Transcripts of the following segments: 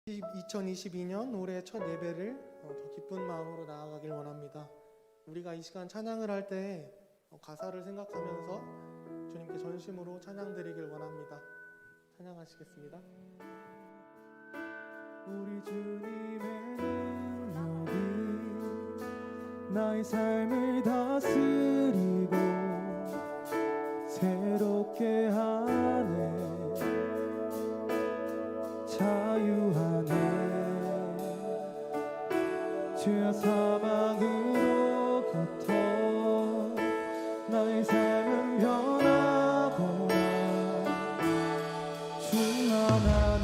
2022년 올해 첫 예배를 더 기쁜 마음으로 나아가길 원합니다. 우리가 이 시간 찬양을 할 때 가사를 생각하면서 주님께 전심으로 찬양 드리길 원합니다. 찬양하시겠습니다. 우리 주님의 능력이 나의 삶을 다스리고 새롭게 하네. 자유하네. 죄와 사망으로부터 나의 삶은 변하구나. 충만하네.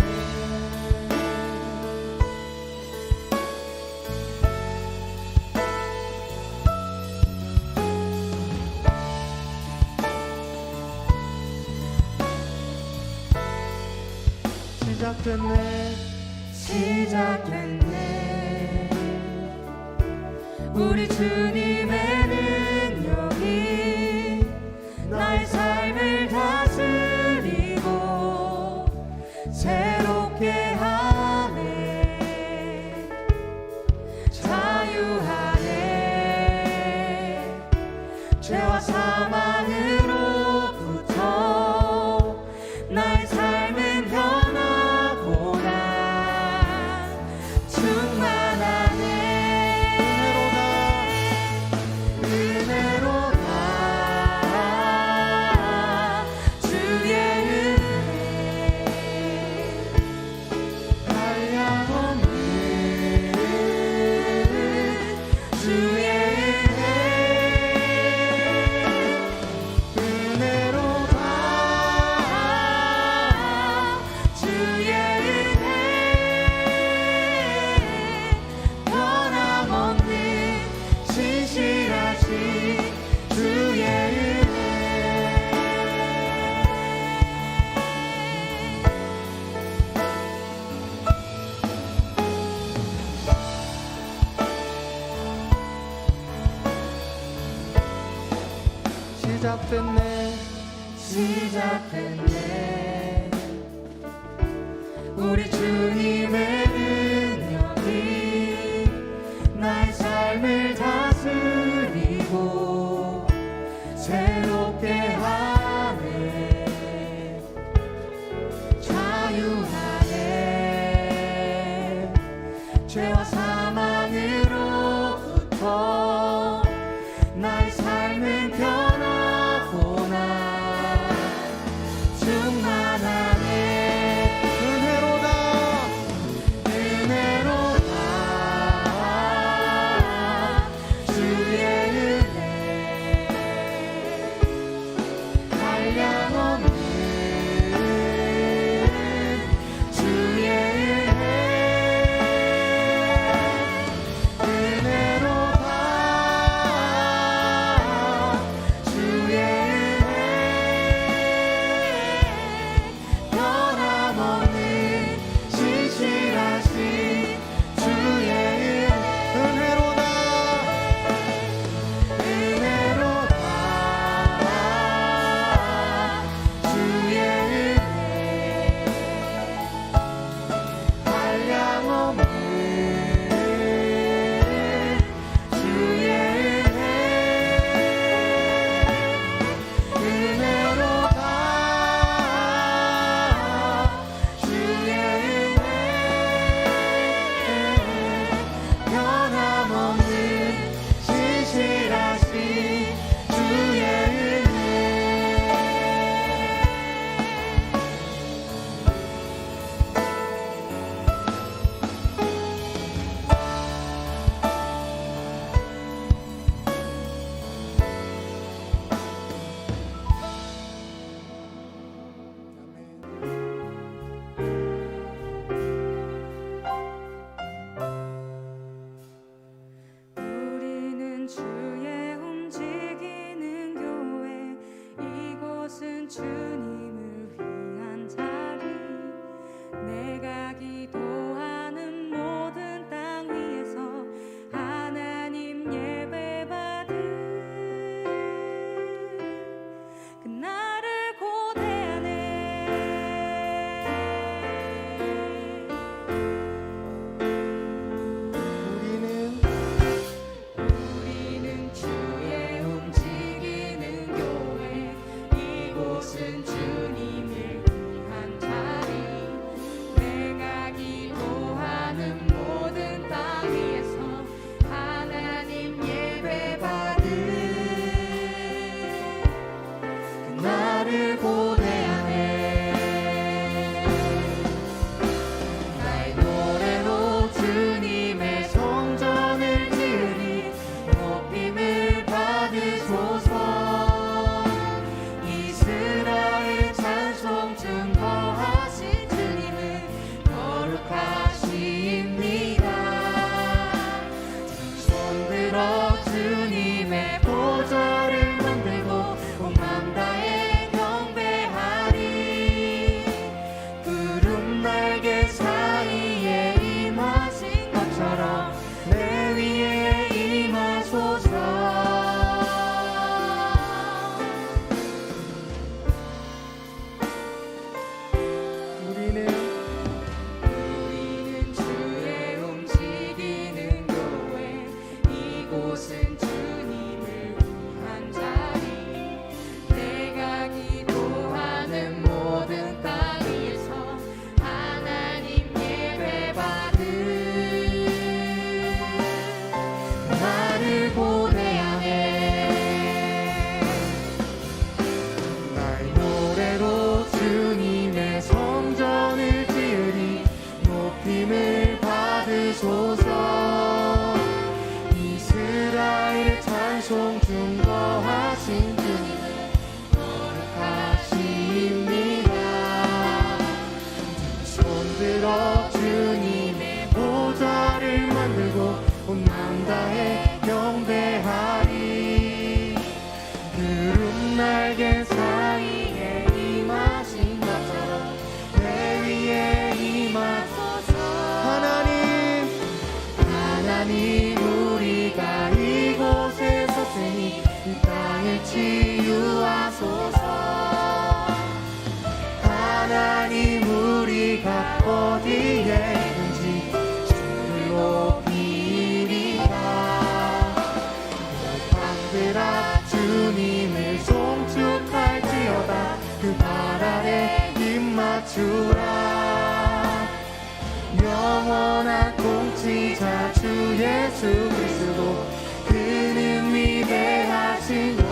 시작됐네. 우리 주님의 능력이 나의 삶을 다스리고 새롭게 하네. 자유하네. 죄와 사망으로부터 나의 삶은 변하구나. 시작됐네. 우리 주님의 능력이 나의 삶을 다스리고 새롭게 하네. 자유하네. 죄와 사망으로부터 나의 삶은 변하구나. 충만하네. 은혜로다. 주의 은혜. 한량없는 주의 은혜. 은혜로다. 주의 은혜. 변함없는 신실하신 주의 은혜. 은혜로다. 주의 은혜. 한량없는 주의 은혜. 은혜로다. 주의 은혜. 변함없는 신실하신 주의 은혜. 우리는 주의 움직이는 교회, 이곳은 주님을 위한 자리. 내가 기도하는 모든 땅 위에서 하나님 예배받을 그날을 고대하네. 이곳은 주님을 위한 자리 내가 기도하는 모든 땅 위에서 하나님 예배받은 나를 고대하네 나의 노래로 주님의 성전을 지으니 높임을 받으소서 이스라엘 찬송 증거하신 주님은 거룩하십니다 손들어 주님의 보좌를 만들고 온 맘 다해 경배하리 구름 날개 사이에 임하신 것처럼 내 위에 임하소서 우리는 주의 움직이는 교회 이곳은 주님을 위한 자리 내가 기도하는 모든 땅 위에서 하나님 예배받은 나를 고대하네 나의 노래로 주님의 성전을 지으리 높임을 받으소서 이스라엘 찬송 증거하신 주님은 거룩하십니다 손들어 주님의 보좌를 만들고 온 맘 다해 경배하리 구름 날개 사이에 임하신 것처럼 내 위에 임하소서 하나님 우리가 이곳에 섰으니 이 땅을 치유하소서 하나님 우리가 어디에 있는지 주를 높이리라 열방들아 주님을 송축할지어다 그 발 아래 입 맞추라 영원한 통치자 주 예수 그리스도 그는 위대하신 왕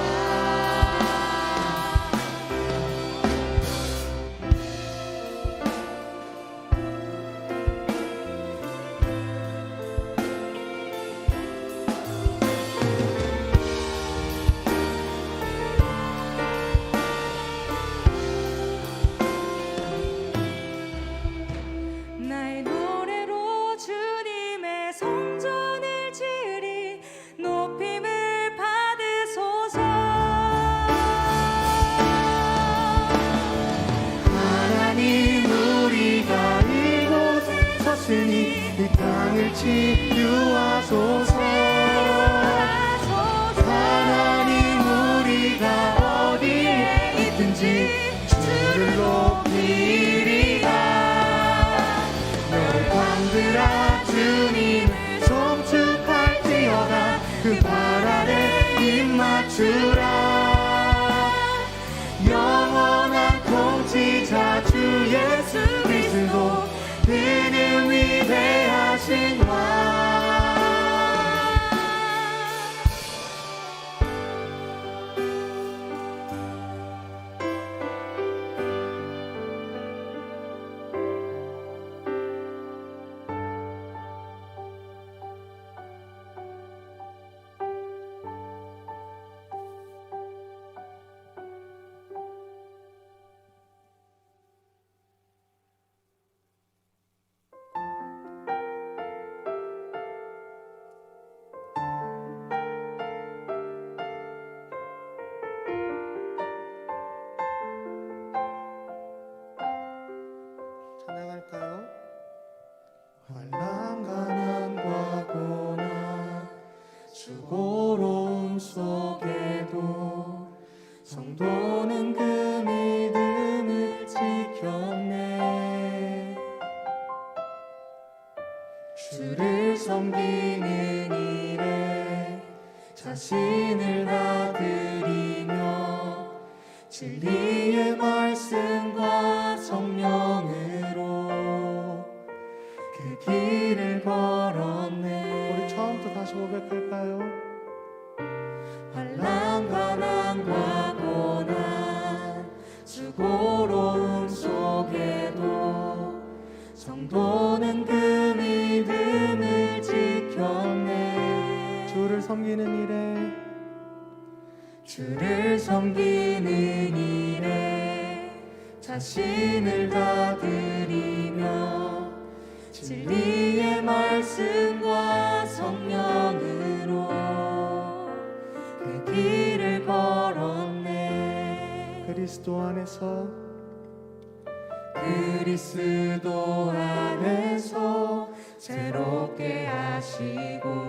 나의 노래로 주님의 성전을 지으리 높임을 받으소서 하나님 우리가 이곳에 섰으니 이 땅을 치유하소서 하나님 우리가 어디에 있든지 주를 높이리라 열방들아 주님을 송축할지어다 그 발 아래 입 맞추라 영원한 통치자 주 예수 그리스도 그는 위대하신 왕 찬양할까요? 환난 가난과 고난 수고로움 속에도 성도는 그 믿음을 지켰네 주를 섬기는 일에 자신을 다 드리며 진리 진리의 말씀과 성령으로 그 길을 걸었네. 우리 처음부터 다시 고백할까요? 환난과 난과 고난 수고로움 속에도 성도는 그 믿음을 지켰네. 주를 섬기는 일에 주를 섬기는 일에 자신을 다 드리며 진리의 말씀과 성령으로 그 길을 걸었네. 그리스도 안에서 새롭게 하시고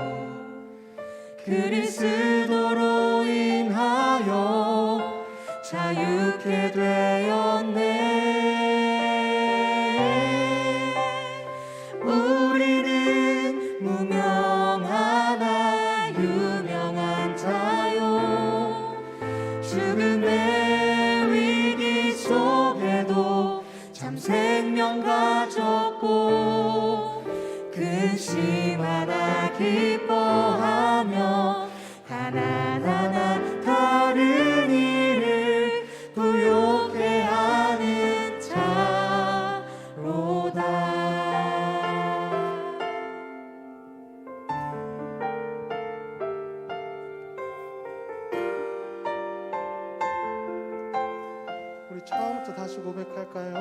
그리스도로 인하여 자유케 되었네. 우리는 무명하나 유명한 자요 죽음의 위기 속에도 참 생명 가졌고 근심하나 기뻐하며 하나하나 다른 일을 부욕해 하는 자로다. 우리 처음부터 다시 고백할까요?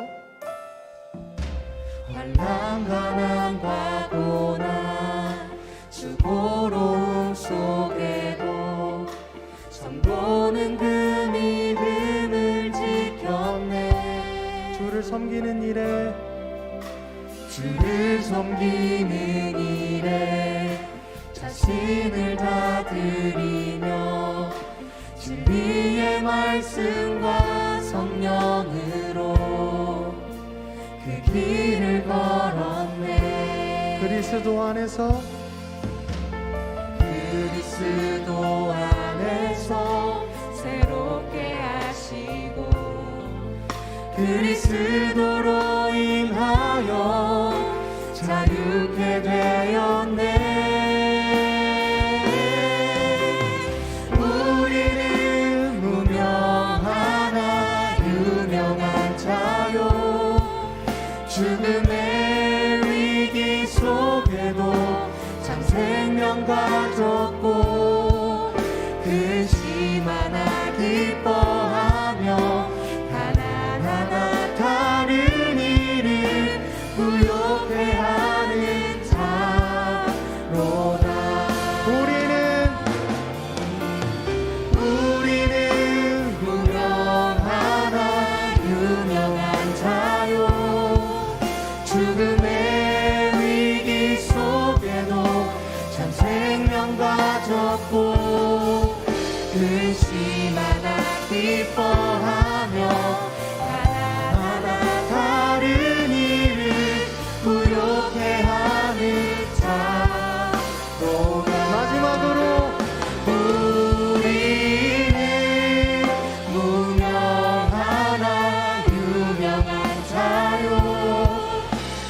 환난과 난과 고난 수고로움 속에도 성도는 그 믿음을 지켰네. 주를 섬기는 일에 자신을 다 드리며 진리의 말씀과 성령으로 그 길을 걸었네. 그리스도 안에서 새롭게 하시고 그리스도로 인하여 자유케 되었네. 우리는 무명하나 유명한 자요 죽음의 위기 속에도 참 생명 가졌고 근심하나 기뻐하며 하나하나 다른 일을 부욕해 하는 자로다. 우리는 무명하나 유명한 자요 죽음의 위기 속에도 참 생명 가졌고 근심하나 기뻐하며 하나하나 다른 일을 부욕해 하는 자로다. 마지막으로 우리는 무명하나 유명한 자요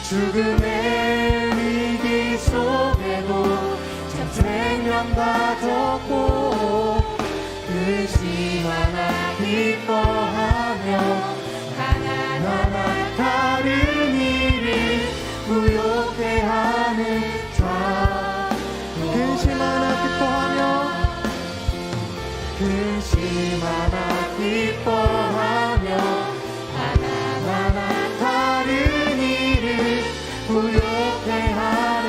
죽음의 위기 속에도 참 생명 가졌고 근심하나 기뻐하며 하나하나 다른 일을 부욕해 하는 자로다. 근심하나 기뻐하며 하나하나 다른 일을 부욕해 하는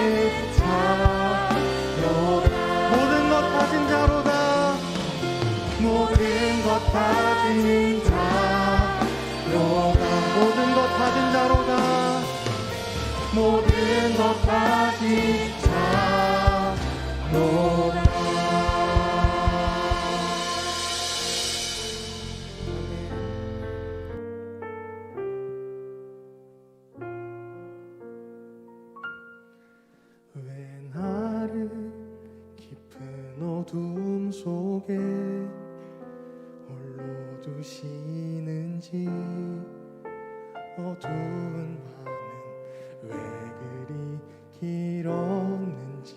자로다. 모든 것 가진 자로다. 모든 것 가진 자로다. 모든 것 가진 자로다. 모든 것 가진 자로다. 왜 나를 깊은 어둠 속에 홀로 두시는 길었는지 어두운 밤은 왜 그리 길었는지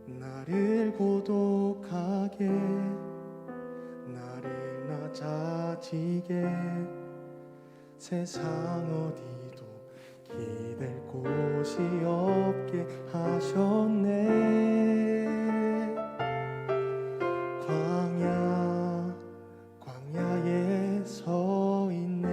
나를 고독하게 나를 낮아지게 세상 어디도 기댈 곳이 없게 하셨네. 광야에 서 있네.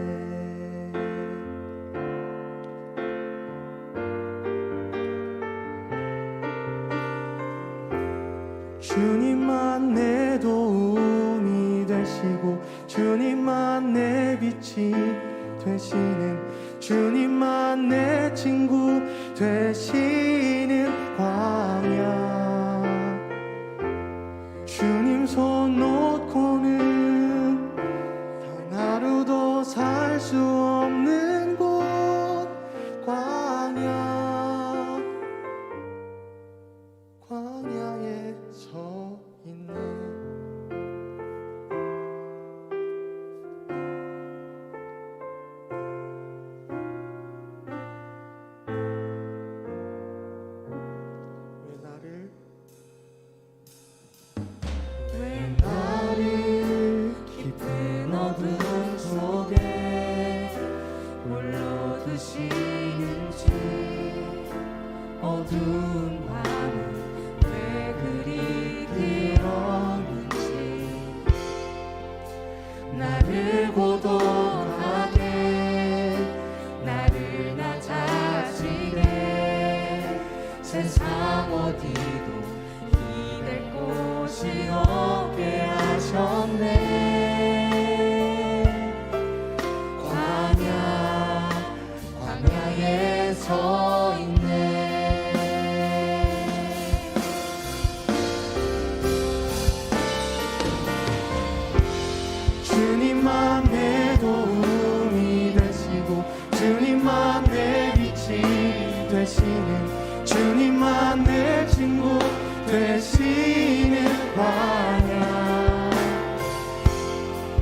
주님만 내 도움이 되시고 주님만 내 빛이 되시는 주님만 내 친구 되시는 광야. 주님 손 놓고는 단 하루도 살 수 없는 곳 광야. 광야에 서 있네. 왜 나를 깊은 어둠 속에 홀로 두시는지 어두운 밤은 왜 그리 길었는지 나를 고독하게 나를 낮아지게 세상 어디도 기댈 곳이 없게 하셨네. 광야에 서 있네. 주님만 내 도움이 되시고 주님만 내 빛이 되시는 주님만 내 친구 되시는 광야.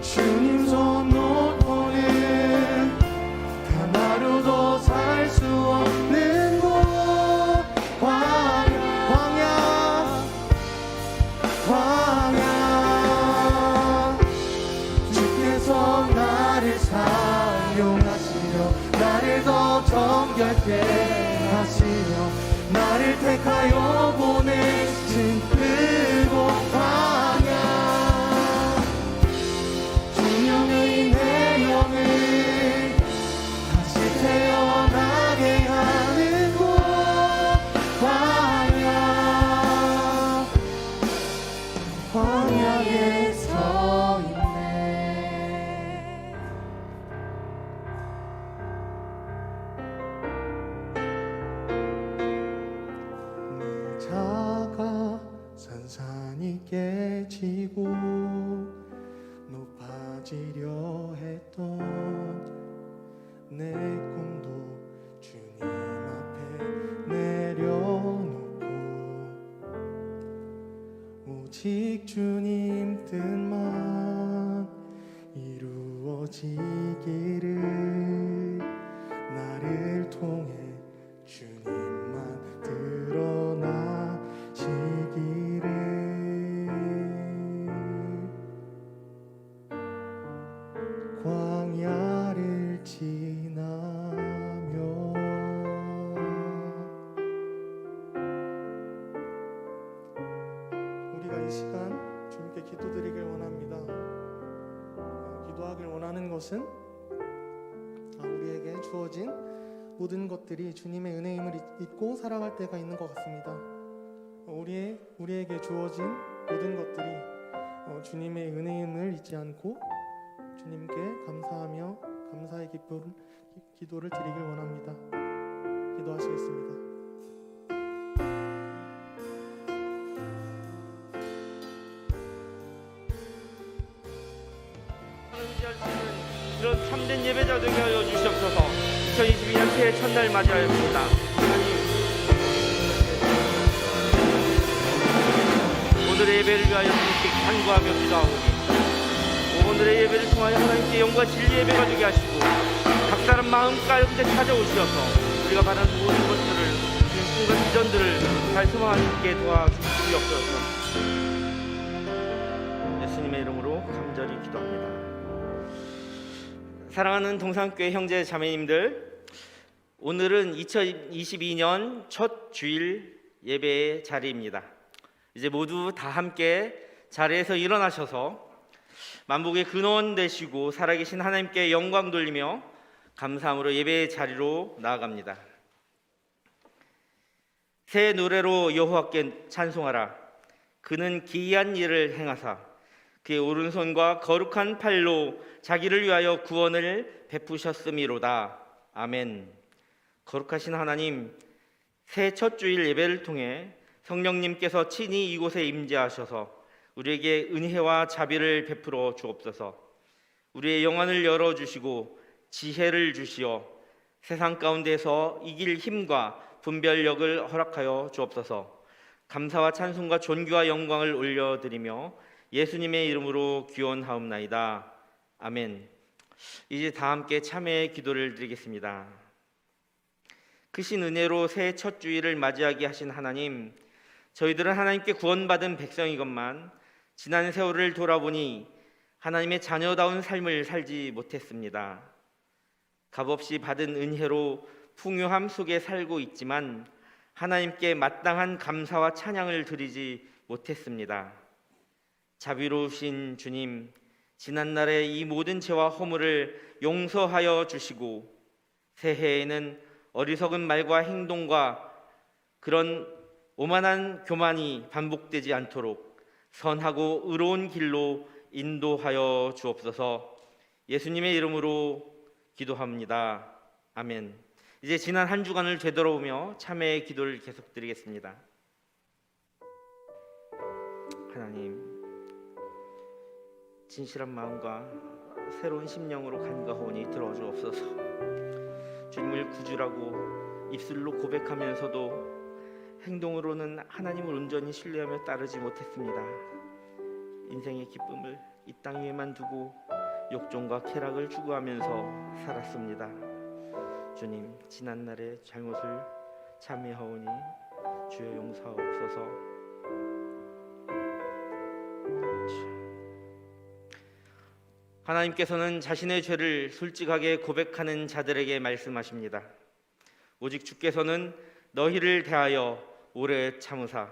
주님 손 놓고는 단 하루도 살 수 없는 곳 광야. 주께서 나를 사용하시려 나를 더 정결케 하시려 나를 택하여 보내신 그곳 광야. 주님의 내 영을 다시 태어나게 하는 곳 광야에 서 있네. 내 자가 산산이 깨지고 높아지려 했던 내 꿈도 주님 앞에 내려놓고 오직 주님 뜻만 이루어지기를 나를 통해 주님만 드러나시기를. 광야를 지나며 우리가 이 시간 주님께 기도드리길 원합니다. 기도하길 원하는 것은 우리에게 주어진 모든 것들이 주님의 은혜임을 잊고 살아갈 때가 있는 것 같습니다. 우리에게 주어진 모든 것들이 주님의 은혜임을 잊지 않고 주님께 감사하며 감사의 기도를 드리길 원합니다. 기도하시겠습니다. 이런 참된 예배자 되게 하여 주시옵소서. 2022년 새해 첫날 맞이하였습니다. 하나님, 오늘의 예배를 위하여 주님께 간구하며 기도하오니 오늘의 예배를 통하여 하나님께 영과 진리 예배가 되게 하시고 각 사람 마음 가운데 찾아오시어서 우리가 바라는 모든 것들을 순간 비전들을 잘 소망할 수 있게 도와주시옵소서. 예수님의 이름으로 간절히 기도합니다. 사랑하는 동산교회 형제 자매님들, 오늘은 2022년 첫 주일 예배의 자리입니다. 이제 모두 다 함께 자리에서 일어나셔서 만복의 근원 되시고 살아계신 하나님께 영광 돌리며 감사함으로 예배의 자리로 나아갑니다. 새 노래로 여호와께 찬송하라. 그는 기이한 일을 행하사 그의 오른손과 거룩한 팔로 자기를 위하여 구원을 베푸셨음이로다. 아멘. 거룩하신 하나님, 새 첫 주일 예배를 통해 성령님께서 친히 이곳에 임재하셔서 우리에게 은혜와 자비를 베풀어 주옵소서. 우리의 영안을 열어주시고 지혜를 주시어 세상 가운데서 이길 힘과 분별력을 허락하여 주옵소서. 감사와 찬송과 존귀와 영광을 올려드리며 예수님의 이름으로 기원하옵나이다. 아멘. 이제 다 함께 참회의 기도를 드리겠습니다. 크신 은혜로 새해 첫 주일을 맞이하게 하신 하나님, 저희들은 하나님께 구원받은 백성이건만 지난 세월을 돌아보니 하나님의 자녀다운 삶을 살지 못했습니다. 값없이 받은 은혜로 풍요함 속에 살고 있지만 하나님께 마땅한 감사와 찬양을 드리지 못했습니다. 자비로우신 주님, 지난날의 이 모든 죄와 허물을 용서하여 주시고 새해에는 어리석은 말과 행동과 그런 오만한 교만이 반복되지 않도록 선하고 의로운 길로 인도하여 주옵소서. 예수님의 이름으로 기도합니다. 아멘. 이제 지난 한 주간을 되돌아보며 참회의 기도를 계속 드리겠습니다. 하나님, 진실한 마음과 새로운 심령으로 간과하오니 들어주옵소서. 주님을 구주라고 입술로 고백하면서도 행동으로는 하나님을 온전히 신뢰하며 따르지 못했습니다. 인생의 기쁨을 이 땅 위에만 두고 욕정과 쾌락을 추구하면서 살았습니다. 주님, 지난날의 잘못을 참회하오니 주여 용서하옵소서. 하나님께서는 자신의 죄를 솔직하게 고백하는 자들에게 말씀하십니다. 오직 주께서는 너희를 대하여 오래 참으사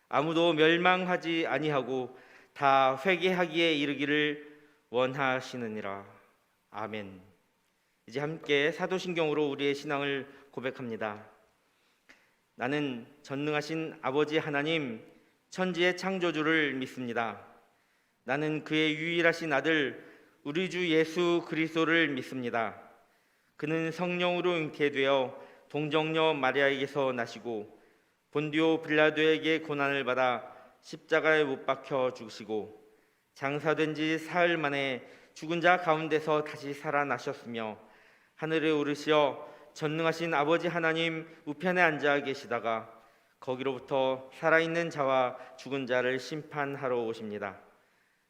아무도 멸망하지 아니하고 다 회개하기에 이르기를 원하시느니라. 아멘. 이제 함께 사도신경으로 우리의 신앙을 고백합니다. 나는 전능하신 아버지 하나님, 천지의 창조주를 믿습니다. 나는 그의 유일하신 아들 우리 주 예수 그리스도를 믿습니다. 그는 성령으로 잉태되어 동정녀 마리아에게서 나시고 본디오 빌라도에게 고난을 받아 십자가에 못 박혀 죽으시고 장사된 지 사흘 만에 죽은 자 가운데서 다시 살아나셨으며 하늘에 오르시어 전능하신 아버지 하나님 우편에 앉아 계시다가 거기로부터 살아있는 자와 죽은 자를 심판하러 오십니다.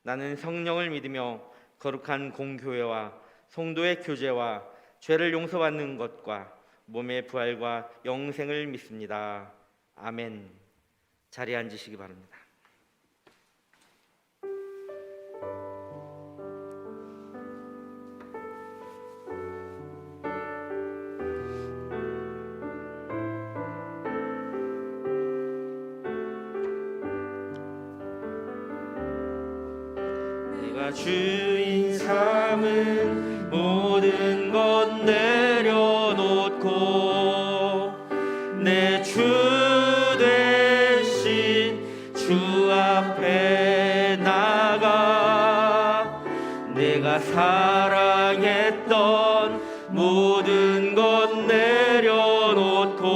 나는 성령을 믿으며 거룩한 공교회와 성도의 교제와 죄를 용서받는 것과 몸의 부활과 영생을 믿습니다. 아멘. 자리에 앉으시기 바랍니다. 내가 주인 삼은 모든 것 내려놓고 내 주 되신 주 앞에 나가 내가 사랑했던 모든 것 내려놓고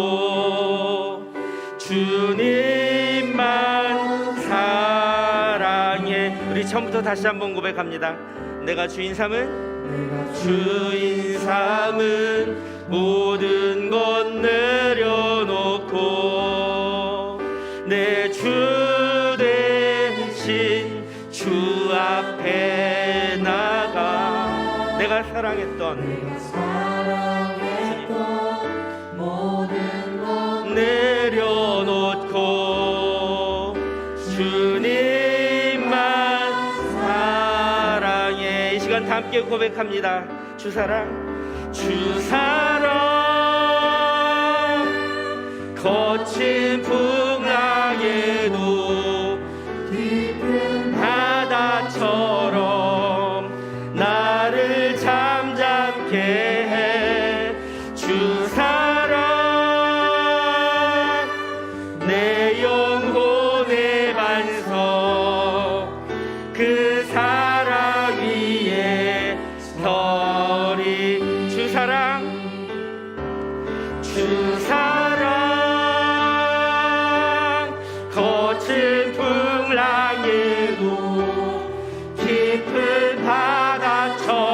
주님만 사랑해. 우리 처음부터 다시 한번 고백합니다. 내가 주인 삼은 주인 삼은 모든 것 내려놓고 내 주 대신 주 앞에 나가 내가 사랑했던 내가 사랑했던 모든 것 내려놓고 주님만 사랑해. 이 시간 다 함께 고백합니다. 주 사랑, 주 사랑, 거친 풍랑에도 깊은 바다처럼 나를 잠잠케 해. 주 사랑, 내 영혼의 반석, 그 사랑 위에 서리. 주 사랑, 주 사랑, 거친 풍랑에도 깊은 바다처럼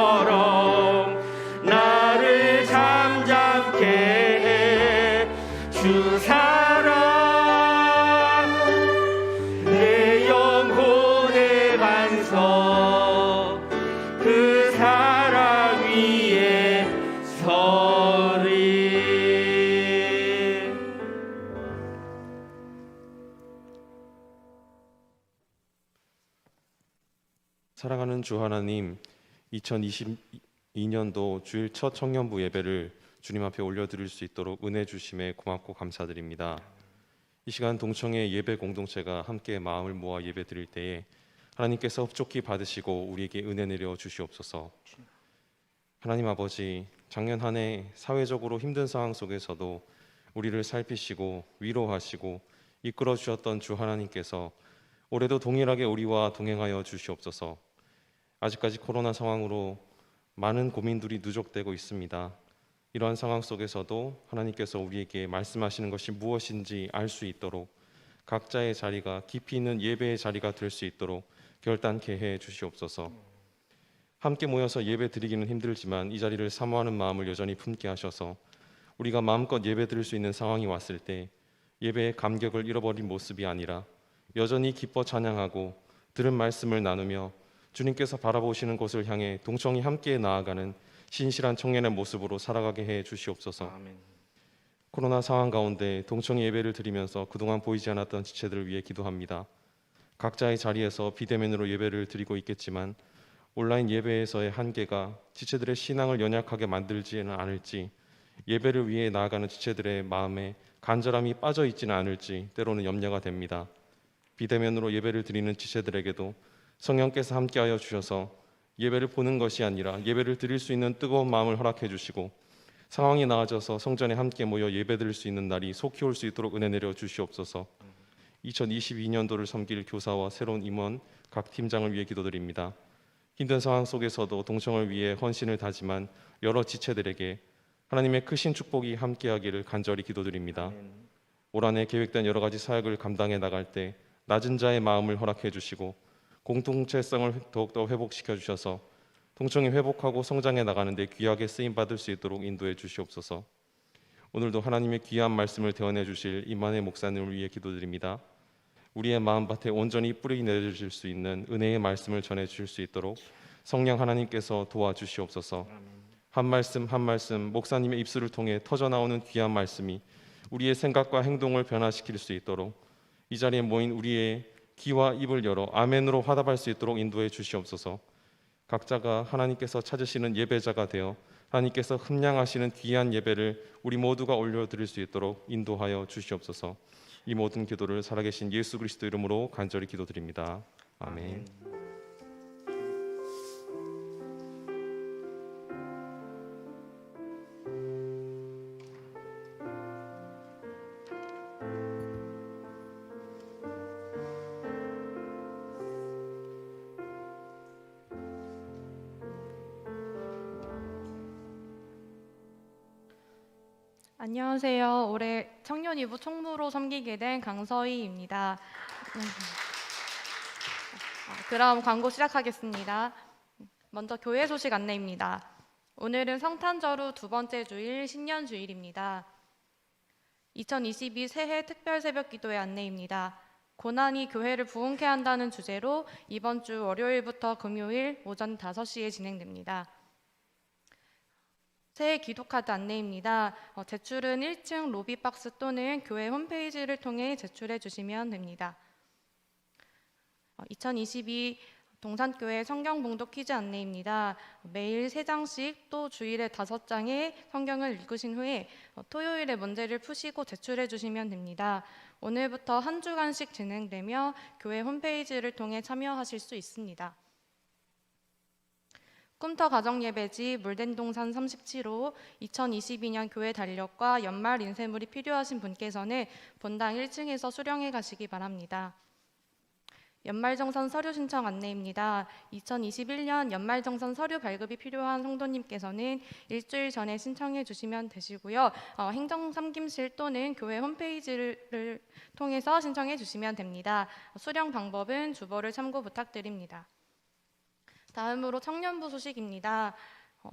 나를 잠잠케 해. 주 사랑, 내 영혼의 반석, 그 사랑 위에 서리. 사랑하는 주 하나님, 2022년도 주일 첫 청년부 예배를 주님 앞에 올려드릴 수 있도록 은혜 주심에 고맙고 감사드립니다. 이 시간 동청의 예배 공동체가 함께 마음을 모아 예배 드릴 때에 하나님께서 흡족히 받으시고 우리에게 은혜 내려 주시옵소서. 하나님 아버지, 작년 한 해 사회적으로 힘든 상황 속에서도 우리를 살피시고 위로하시고 이끌어 주셨던 주 하나님께서 올해도 동일하게 우리와 동행하여 주시옵소서. 아직까지 코로나 상황으로 많은 고민들이 누적되고 있습니다. 이러한 상황 속에서도 하나님께서 우리에게 말씀하시는 것이 무엇인지 알 수 있도록 각자의 자리가 깊이 있는 예배의 자리가 될 수 있도록 결단케 해 주시옵소서. 함께 모여서 예배 드리기는 힘들지만 이 자리를 사모하는 마음을 여전히 품게 하셔서 우리가 마음껏 예배 드릴 수 있는 상황이 왔을 때 예배의 감격을 잃어버린 모습이 아니라 여전히 기뻐 찬양하고 들은 말씀을 나누며 주님께서 바라보시는 곳을 향해 동청이 함께 나아가는 신실한 청년의 모습으로 살아가게 해 주시옵소서. 아멘. 코로나 상황 가운데 동청이 예배를 드리면서 그동안 보이지 않았던 지체들을 위해 기도합니다. 각자의 자리에서 비대면으로 예배를 드리고 있겠지만 온라인 예배에서의 한계가 지체들의 신앙을 연약하게 만들지는 않을지, 예배를 위해 나아가는 지체들의 마음에 간절함이 빠져 있지는 않을지 때로는 염려가 됩니다. 비대면으로 예배를 드리는 지체들에게도 성령께서 함께하여 주셔서 예배를 보는 것이 아니라 예배를 드릴 수 있는 뜨거운 마음을 허락해 주시고 상황이 나아져서 성전에 함께 모여 예배 드릴 수 있는 날이 속히 올 수 있도록 은혜 내려 주시옵소서. 2022년도를 섬길 교사와 새로운 임원 각 팀장을 위해 기도드립니다. 힘든 상황 속에서도 동청을 위해 헌신을 다짐한 여러 지체들에게 하나님의 크신 축복이 함께하기를 간절히 기도드립니다. 올 한 해 계획된 여러 가지 사역을 감당해 나갈 때 낮은 자의 마음을 허락해 주시고 공동체성을 더욱더 회복시켜 주셔서 동청이 회복하고 성장해 나가는데 귀하게 쓰임 받을 수 있도록 인도해 주시옵소서. 오늘도 하나님의 귀한 말씀을 대언해 주실 임만의 목사님을 위해 기도드립니다. 우리의 마음밭에 온전히 뿌리 내려주실 수 있는 은혜의 말씀을 전해 주실 수 있도록 성령 하나님께서 도와주시옵소서. 한 말씀 한 말씀 목사님의 입술을 통해 터져나오는 귀한 말씀이 우리의 생각과 행동을 변화시킬 수 있도록 이 자리에 모인 우리의 귀와 입을 열어 아멘으로 화답할 수 있도록 인도해 주시옵소서. 각자가 하나님께서 찾으시는 예배자가 되어 하나님께서 흠량하시는 귀한 예배를 우리 모두가 올려드릴 수 있도록 인도하여 주시옵소서. 이 모든 기도를 살아계신 예수 그리스도 이름으로 간절히 기도드립니다. 아멘. 안녕하세요. 올해 청년이부 총무로 섬기게 된 강서희입니다. 그럼 광고 시작하겠습니다. 먼저 교회 소식 안내입니다. 오늘은 성탄절 후 두 번째 주일 신년주일입니다. 2022 새해 특별 새벽 기도의 안내입니다. 고난이 교회를 부흥케 한다는 주제로 이번 주 월요일부터 금요일 오전 5시에 진행됩니다. 새해 기도카드 안내입니다. 제출은 1층 로비박스 또는 교회 홈페이지를 통해 제출해 주시면 됩니다. 2022 동산교회 성경봉독 퀴즈 안내입니다. 매일 3장씩 또 주일에 5장의 성경을 읽으신 후에 토요일에 문제를 푸시고 제출해 주시면 됩니다. 오늘부터 한 주간씩 진행되며 교회 홈페이지를 통해 참여하실 수 있습니다. 꿈터 가정예배지 물된동산 37호 2022년 교회 달력과 연말 인쇄물이 필요하신 분께서는 본당 1층에서 수령해 가시기 바랍니다. 연말정산 서류 신청 안내입니다. 2021년 연말정산 서류 발급이 필요한 성도님께서는 일주일 전에 신청해 주시면 되시고요. 행정삼김실 또는 교회 홈페이지를 통해서 신청해 주시면 됩니다. 수령 방법은 주보를 참고 부탁드립니다. 다음으로 청년부 소식입니다.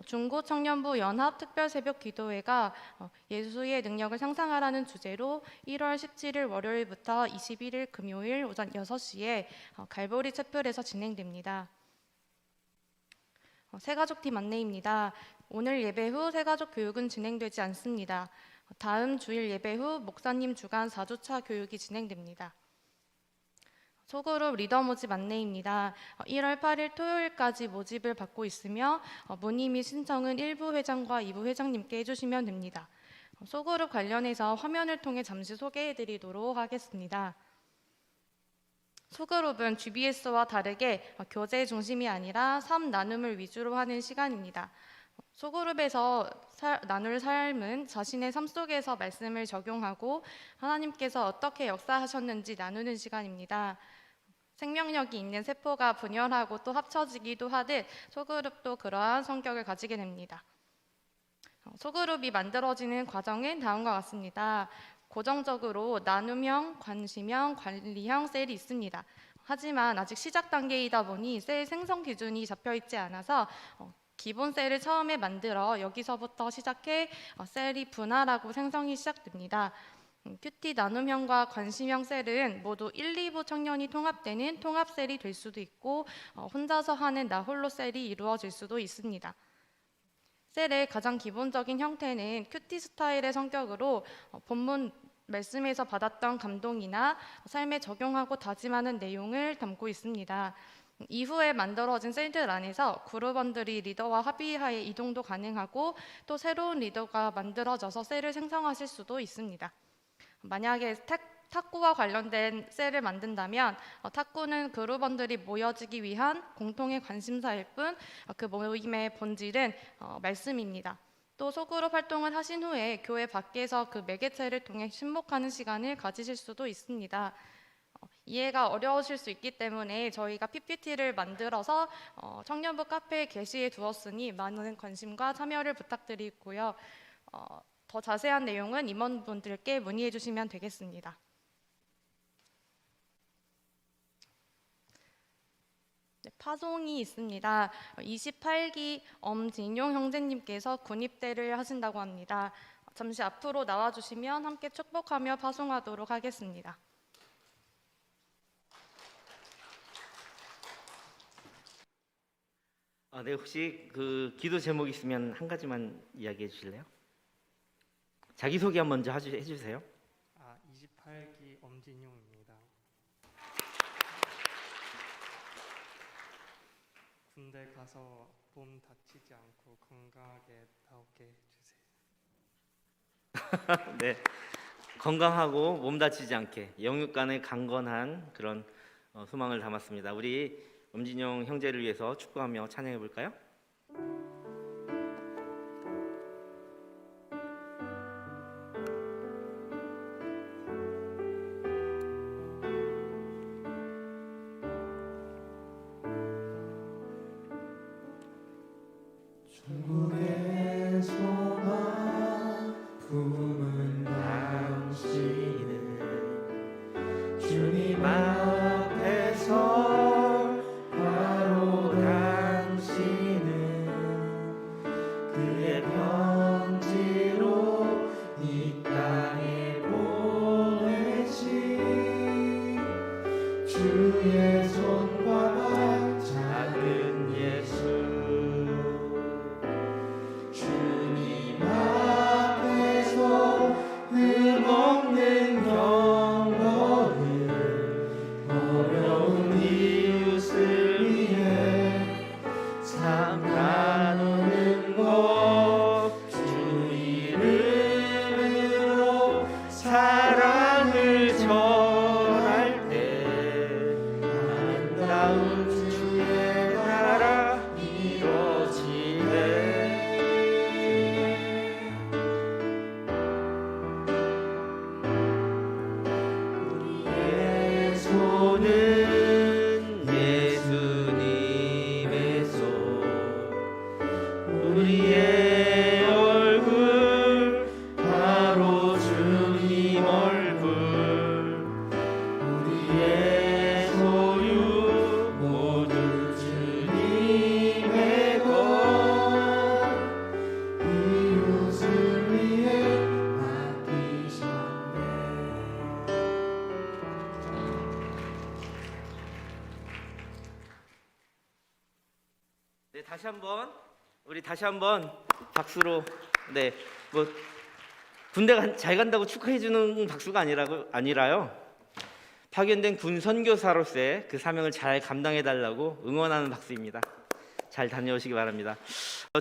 중고청년부 연합특별새벽기도회가 예수의 능력을 상상하라는 주제로 1월 17일 월요일부터 21일 금요일 오전 6시에 갈보리 채플에서 진행됩니다. 새가족팀 안내입니다. 오늘 예배 후 새가족 교육은 진행되지 않습니다. 다음 주일 예배 후 목사님 주간 4주차 교육이 진행됩니다. 소그룹 리더 모집 안내입니다. 1월 8일 토요일까지 모집을 받고 있으며 문의 및 신청은 1부 회장과 2부 회장님께 해주시면 됩니다. 소그룹 관련해서 화면을 통해 잠시 소개해드리도록 하겠습니다. 소그룹은 GBS와 다르게 교제 중심이 아니라 삶 나눔을 위주로 하는 시간입니다. 소그룹에서 나눌 삶은 자신의 삶 속에서 말씀을 적용하고 하나님께서 어떻게 역사하셨는지 나누는 시간입니다. 생명력이 있는 세포가 분열하고 또 합쳐지기도 하듯 소그룹도 그러한 성격을 가지게 됩니다. 소그룹이 만들어지는 과정은 다음과 같습니다. 고정적으로 나눔형, 관심형, 관리형 셀이 있습니다. 하지만 아직 시작 단계이다 보니 셀 생성 기준이 잡혀 있지 않아서 기본 셀을 처음에 만들어 여기서부터 시작해 셀이 분할하고 생성이 시작됩니다. 큐티 나눔형과 관심형 셀은 모두 1, 2부 청년이 통합되는 통합셀이 될 수도 있고 혼자서 하는 나홀로 셀이 이루어질 수도 있습니다. 셀의 가장 기본적인 형태는 큐티 스타일의 성격으로 본문 말씀에서 받았던 감동이나 삶에 적용하고 다짐하는 내용을 담고 있습니다. 이후에 만들어진 셀들 안에서 그룹원들이 리더와 합의하에 이동도 가능하고 또 새로운 리더가 만들어져서 셀을 생성하실 수도 있습니다. 만약에 탁구와 관련된 셀을 만든다면 탁구는 그룹원들이 모여지기 위한 공통의 관심사일 뿐 그 모임의 본질은 말씀입니다. 또 소그룹 활동을 하신 후에 교회 밖에서 그 매개체를 통해 친목하는 시간을 가지실 수도 있습니다. 이해가 어려우실 수 있기 때문에 저희가 PPT를 만들어서 청년부 카페에 게시해 두었으니 많은 관심과 참여를 부탁드리고요. 더 자세한 내용은 임원분들께 문의해 주시면 되겠습니다. 네, 파송이 있습니다. 28기 엄진용 형제님께서 군입대를 하신다고 합니다. 잠시 앞으로 나와주시면 함께 축복하며 파송하도록 하겠습니다. 네, 혹시 그 기도 제목 있으면 한 가지만 이야기해 주실래요? 자기소개 먼저 해주세요. 28기 엄진용입니다. 군대 가서 몸 다치지 않고 건강하게 나오게 해주세요. 네, 건강하고 몸 다치지 않게 영육 간의 강건한 그런 소망을 담았습니다. 우리 엄진용 형제를 위해서 축복하며 찬양해 볼까요? 중국의 소망 품은 당신은 주님 앞에서 바로 당신은 그의 편지로 이 땅에 보내신 주의 손과 작은 예수 주님 우리의 얼굴 바로 주님 얼굴 우리의 소유 모두 주님의 것 이웃을 위해 맡기셨네. 네, 다시 한번 박수로 뭐 군대 잘 간다고 축하해 주는 박수가 아니라요. 파견된 군 선교사로서의 그 사명을 잘 감당해 달라고 응원하는 박수입니다. 잘 다녀오시기 바랍니다.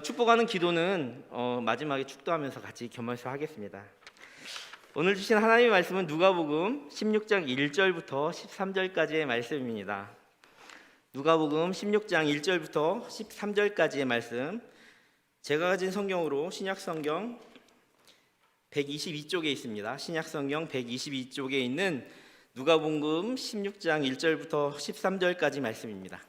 축복하는 기도는 마지막에 축도하면서 같이 겸해서 하겠습니다. 오늘 주신 하나님의 말씀은 누가복음 16장 1절부터 13절까지의 말씀입니다. 누가복음 16장 1절부터 13절까지의 말씀, 제가 가진 성경으로 신약성경 122쪽에 있습니다. 신약성경 122쪽에 있는 누가복음 16장 1절부터 13절까지 말씀입니다.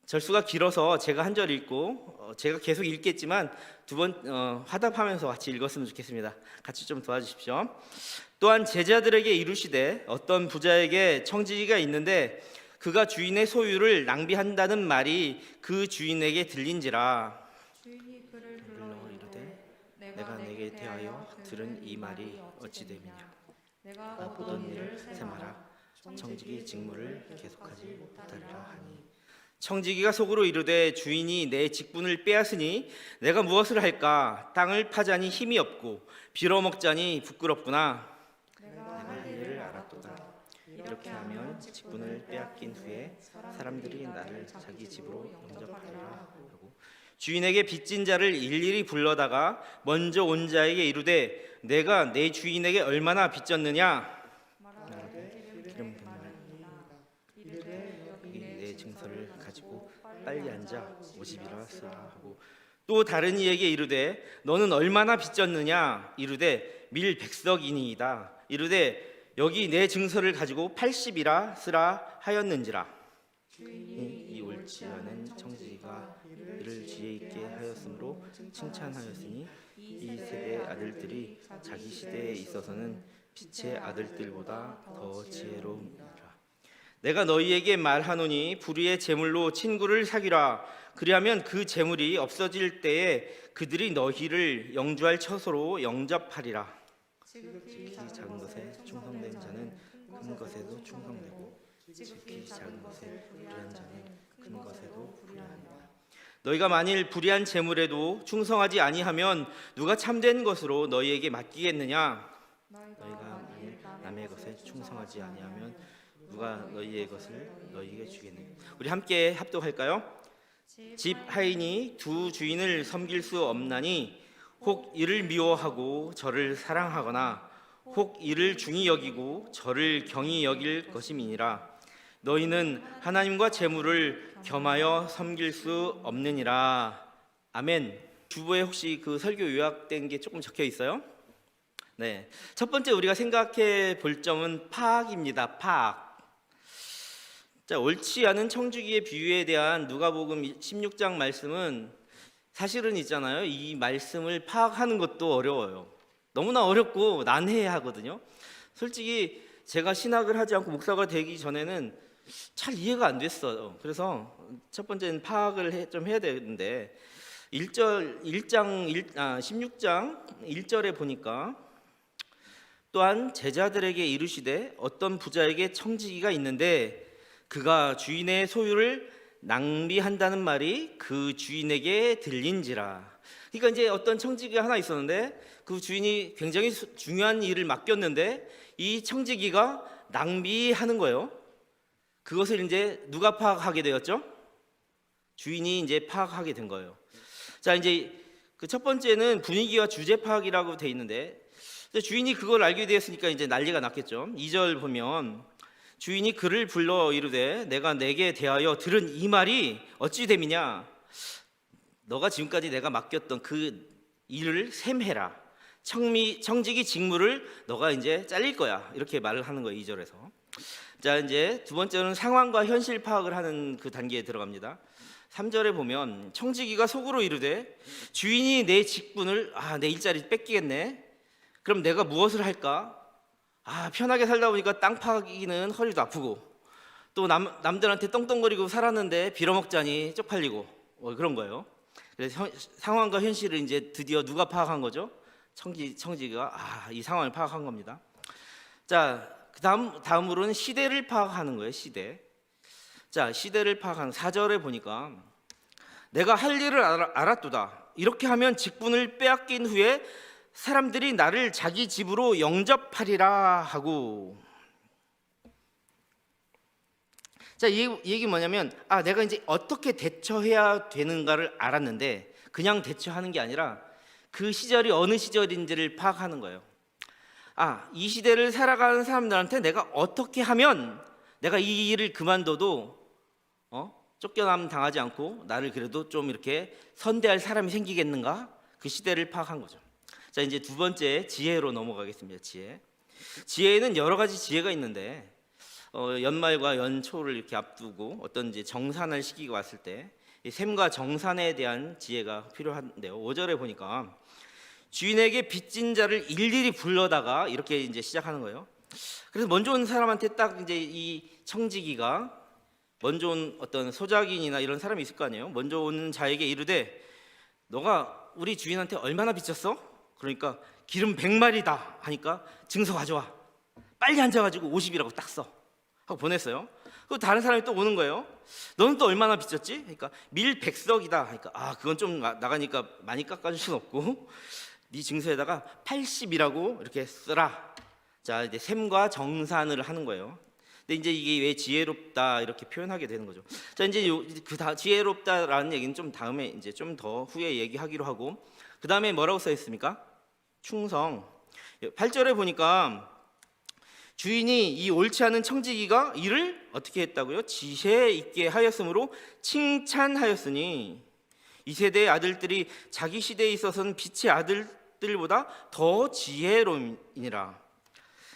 절수가 길어서 제가 한 절 읽고 제가 계속 읽겠지만 두 번 화답하면서 같이 읽었으면 좋겠습니다. 같이 좀 도와주십시오. 또한 제자들에게 이르시되 어떤 부자에게 청지기가 있는데 그가 주인의 소유를 낭비한다는 말이 그 주인에게 들린지라. 주인이 그를 불러 불러 이르되 내가 내게 대하여 들은 이 말이 어찌 됨이냐. 내가 보던 일을 세마라. 청지기 직무를 계속하지 못하리라 하니. 청지기가 속으로 이르되 주인이 내 직분을 빼앗으니 내가 무엇을 할까? 땅을 파자니 힘이 없고 빌어먹자니 부끄럽구나. 내가 할 일을 알았도다. 이렇게 하면 직분을 빼앗긴 후에 사람들이 나를 자기 집으로 영접하리라 하고 주인에게 빚진 자를 일일이 불러다가 먼저 온 자에게 이르되 내가 내 주인에게 얼마나 빚졌느냐? 기름 여기 내 증서를 가지고 빨리 앉아 50이라 쓰라 하고 또 다른 이에게 이르되 너는 얼마나 빚졌느냐? 이르되 밀 100석이니이다. 이르되 여기 내 증서를 가지고 80이라 쓰라 하였는지라. 이 옳지 않은 청지기가 이를 지혜 있게 하였으므로 칭찬하였으니 이 세대의 아들들이 자기 시대에 있어서는 빛의 아들들보다 더 지혜로우니라. 내가 너희에게 말하노니 불의의 재물로 친구를 사귀라. 그리하면 그 재물이 없어질 때에 그들이 너희를 영주할 처소로 영접하리라. 지극히 작은 것에 충성된 자는 큰 것에도 충성되고 지극히 작은 것에 불의한 자는 큰 것에도 불의하니라. 너희가 만일 불의한 재물에도 충성하지 아니하면 누가 참된 것으로 너희에게 맡기겠느냐? 너희가 만일 남의 것에 충성하지 아니하면 누가 너희의 것을 너희에게 주겠느냐? 우리 함께 합독할까요? 집 하인이 두 주인을 섬길 수 없나니 혹 이를 미워하고 저를 사랑하거나 혹 이를 중히 여기고 저를 경히 여길 것임이니라. 너희는 하나님과 재물을 겸하여 섬길 수 없느니라. 아멘. 주보에 혹시 그 설교 요약된 게 조금 적혀 있어요? 네. 첫 번째 우리가 생각해 볼 점은 파악입니다. 파악. 자, 옳지 않은 청지기의 비유에 대한 누가복음 16장 말씀은 사실은 있잖아요. 이 말씀을 파악하는 것도 어려워요. 너무나 어렵고 난해하거든요. 솔직히 제가 신학을 하지 않고 목사가 되기 전에는 잘 이해가 안 됐어요. 그래서 첫 번째는 파악을 좀 해야 되는데 16장 1절에 보니까 또한 제자들에게 이르시되 어떤 부자에게 청지기가 있는데 그가 주인의 소유를 낭비한다는 말이 그 주인에게 들린지라. 그러니까 이제 어떤 청지기가 하나 있었는데 그 주인이 굉장히 중요한 일을 맡겼는데 이 청지기가 낭비하는 거예요. 그것을 이제 누가 파악하게 되었죠? 주인이 이제 파악하게 된 거예요. 자, 이제 그 첫 번째는 분위기와 주제 파악이라고 돼 있는데 주인이 그걸 알게 되었으니까 이제 난리가 났겠죠. 2절 보면 주인이 그를 불러 이르되 내가 내게 대하여 들은 이 말이 어찌 됨이냐? 너가 지금까지 내가 맡겼던 그 일을 셈해라. 청지기 직무를 너가 이제 잘릴 거야. 이렇게 말을 하는 거예요. 2절에서. 자, 이제 두 번째는 상황과 현실 파악을 하는 그 단계에 들어갑니다. 3절에 보면 청지기가 속으로 이르되 주인이 내 직분을 내 일자리 뺏기겠네. 그럼 내가 무엇을 할까? 편하게 살다 보니까 땅 파기는 허리도 아프고 또 남들한테 떵떵거리고 살았는데 빌어먹자니 쪽팔리고 그런 거예요. 그래서 상황과 현실을 이제 드디어 누가 파악한 거죠? 청지기가 이 상황을 파악한 겁니다. 자, 다음으로는 시대를 파악하는 거예요. 자, 시대를 파악하는 4절에 보니까 내가 할 일을 알았도다. 이렇게 하면 직분을 빼앗긴 후에 사람들이 나를 자기 집으로 영접하리라 하고. 자, 이 얘기 뭐냐면 내가 이제 어떻게 대처해야 되는가를 알았는데 그냥 대처하는 게 아니라 그 시절이 어느 시절인지를 파악하는 거예요. 이 시대를 살아가는 사람들한테 내가 어떻게 하면 내가 이 일을 그만둬도 쫓겨남 당하지 않고 나를 그래도 좀 이렇게 선대할 사람이 생기겠는가? 그 시대를 파악한 거죠. 자, 이제 두 번째 지혜로 넘어가겠습니다. 지혜에는 여러 가지 지혜가 있는데 연말과 연초를 이렇게 앞두고 어떤 이제 정산할 시기가 왔을 때 이 셈과 정산에 대한 지혜가 필요한데요. 5절에 보니까 주인에게 빚진 자를 일일이 불러다가 이렇게 이제 시작하는 거예요. 그래서 먼저 온 사람한테 딱 이제 이 청지기가 먼저 온 어떤 소작인이나 이런 사람이 있을 거 아니에요. 먼저 오는 자에게 이르되 너가 우리 주인한테 얼마나 빚졌어? 그러니까 기름 100마리다 하니까 증서 가져와. 빨리 앉아가지고 50이라고 딱 써. 하고 보냈어요. 그리고 다른 사람이 또 오는 거예요. 너는 또 얼마나 빚졌지? 그러니까 밀 100석이다. 그러니까 그건 좀 나가니까 많이 깎아줄 수는 없고 네 증서에다가 80이라고 이렇게 쓰라. 자, 이제 셈과 정산을 하는 거예요. 근데 이제 이게 왜 지혜롭다 이렇게 표현하게 되는 거죠. 자, 이제 지혜롭다라는 얘기는 좀 다음에 이제 좀 더 후에 얘기하기로 하고, 그 다음에 뭐라고 써 있습니까? 충성. 8절에 보니까 주인이 이 옳지 않은 청지기가 이를 어떻게 했다고요? 지혜 있게 하였으므로 칭찬하였으니 이 세대의 아들들이 자기 시대에 있어서는 빛의 아들들보다 더 지혜로우니라.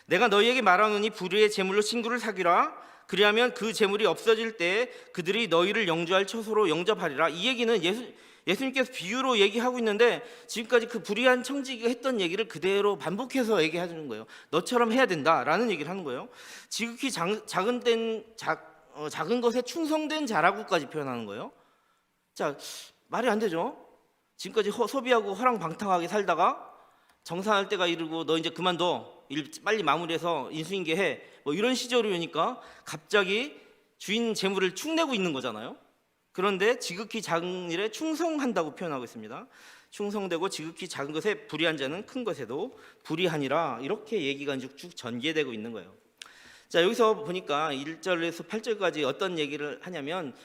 내가 너희에게 말하노니 불의의 재물로 친구를 사귀라. 그리하면 그 재물이 없어질 때 그들이 너희를 영주할 처소로 영접하리라. 이 얘기는 예수님께서 비유로 얘기하고 있는데 지금까지 그 불의한 청지기가 했던 얘기를 그대로 반복해서 얘기하는 거예요. 너처럼 해야 된다라는 얘기를 하는 거예요. 지극히 작은 것에 충성된 자라고까지 표현하는 거예요. 자, 말이 안 되죠. 지금까지 소비하고 허랑방탕하게 살다가 정산할 때가 이르고 너 이제 그만둬, 일 빨리 마무리해서 인수인계해, 뭐 이런 시절이 오니까 갑자기 주인 재물을 축내고 있는 거잖아요. 그런데 지극히 작은 일에 충성한다고 표현하고 있습니다. 충성되고 지극히 작은 것에 불의한 자는 큰 것에도 불의하니라. 이렇게 얘기가 쭉 전개되고 있는 거예요. 자, 여기서 보니까 1절에서 8절까지 어떤 얘기를 하냐면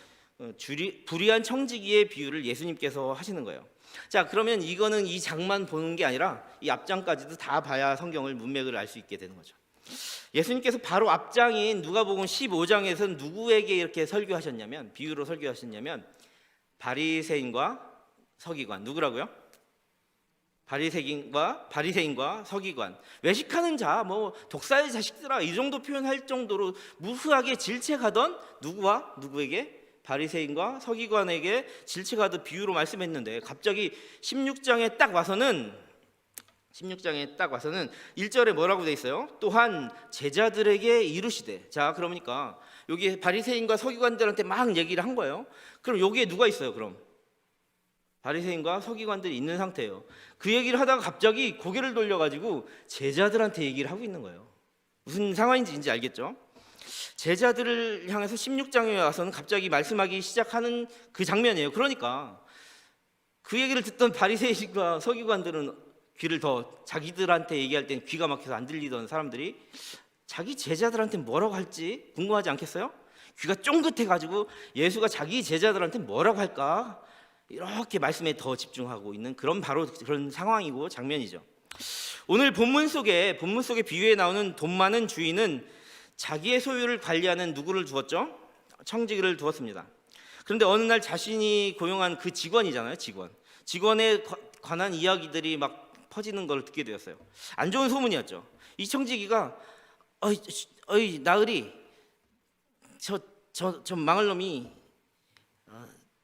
불의한 청지기의 비유를 예수님께서 하시는 거예요. 자, 그러면 이거는 이 장만 보는 게 아니라 이 앞장까지도 다 봐야 성경을 문맥을 알 수 있게 되는 거죠. 예수님께서 바로 앞장인 누가복음 15장에서 누구에게 이렇게 설교하셨냐면, 비유로 설교하셨냐면 바리새인과 서기관. 누구라고요? 바리새인과 서기관. 외식하는 자, 뭐 독사의 자식들아, 이 정도 표현할 정도로 무수하게 질책하던 누구에게? 바리새인과 서기관에게 질책하듯 비유로 말씀했는데 갑자기 16장에 딱 와서는 1절에 뭐라고 돼 있어요? 또한 제자들에게 이르시되. 자, 그러니까 여기 바리새인과 서기관들한테 막 얘기를 한 거예요. 그럼 여기에 누가 있어요? 그럼 바리새인과 서기관들이 있는 상태예요. 그 얘기를 하다가 갑자기 고개를 돌려가지고 제자들한테 얘기를 하고 있는 거예요. 무슨 상황인지 알겠죠? 제자들을 향해서 16장에 와서는 갑자기 말씀하기 시작하는 그 장면이에요. 그러니까 그 얘기를 듣던 바리새인과 서기관들은 귀를 더 자기들한테 얘기할 땐 귀가 막혀서 안 들리던 사람들이 자기 제자들한테 뭐라고 할지 궁금하지 않겠어요? 귀가 쫑긋해가지고 예수가 자기 제자들한테 뭐라고 할까? 이렇게 말씀에 더 집중하고 있는 바로 그런 상황이고 장면이죠. 오늘 본문 속에 비유에 나오는 돈 많은 주인은 자기의 소유를 관리하는 누구를 두었죠? 청지기를 두었습니다. 그런데 어느 날 자신이 고용한 그 직원이잖아요. 직원에 관한 이야기들이 막 퍼지는 걸 듣게 되었어요. 안 좋은 소문이었죠. 이 청지기가 어이 나으리, 저 망할 놈이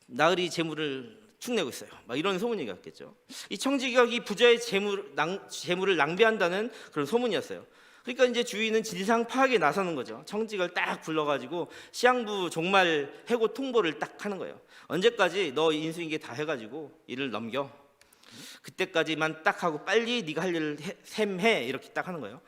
나으리 재물을 축내고 있어요. 막 이런 소문이 갔겠죠. 이 청지기가 이 부자의 재물을 낭비한다는 그런 소문이었어요. 그러니까 이제 주인은 진상 파악에 나서는 거죠. 청지기를 딱 불러가지고 시향부 종말 해고 통보를 딱 하는 거예요. 언제까지 너 인수인계 다 해가지고 일을 넘겨. 그때까지만 딱 하고 빨리 네가 할 일을 셈해 이렇게 딱 하는 거예요.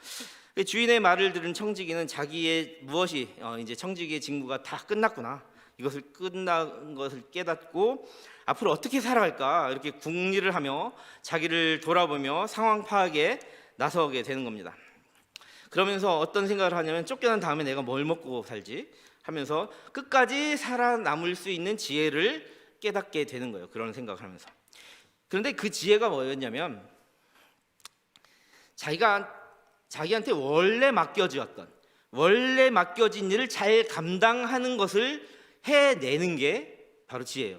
주인의 말을 들은 청지기는 자기의 무엇이 이제 청지기의 직무가 다 끝났구나. 이것을 끝난 것을 깨닫고 앞으로 어떻게 살아갈까 이렇게 궁리를 하며 자기를 돌아보며 상황 파악에 나서게 되는 겁니다. 그러면서 어떤 생각을 하냐면 쫓겨난 다음에 내가 뭘 먹고 살지 하면서 끝까지 살아남을 수 있는 지혜를 깨닫게 되는 거예요. 그런 생각을 하면서. 그런데 그 지혜가 뭐였냐면 자기한테 원래 맡겨진 일을 잘 감당하는 것을 해내는 게 바로 지혜예요.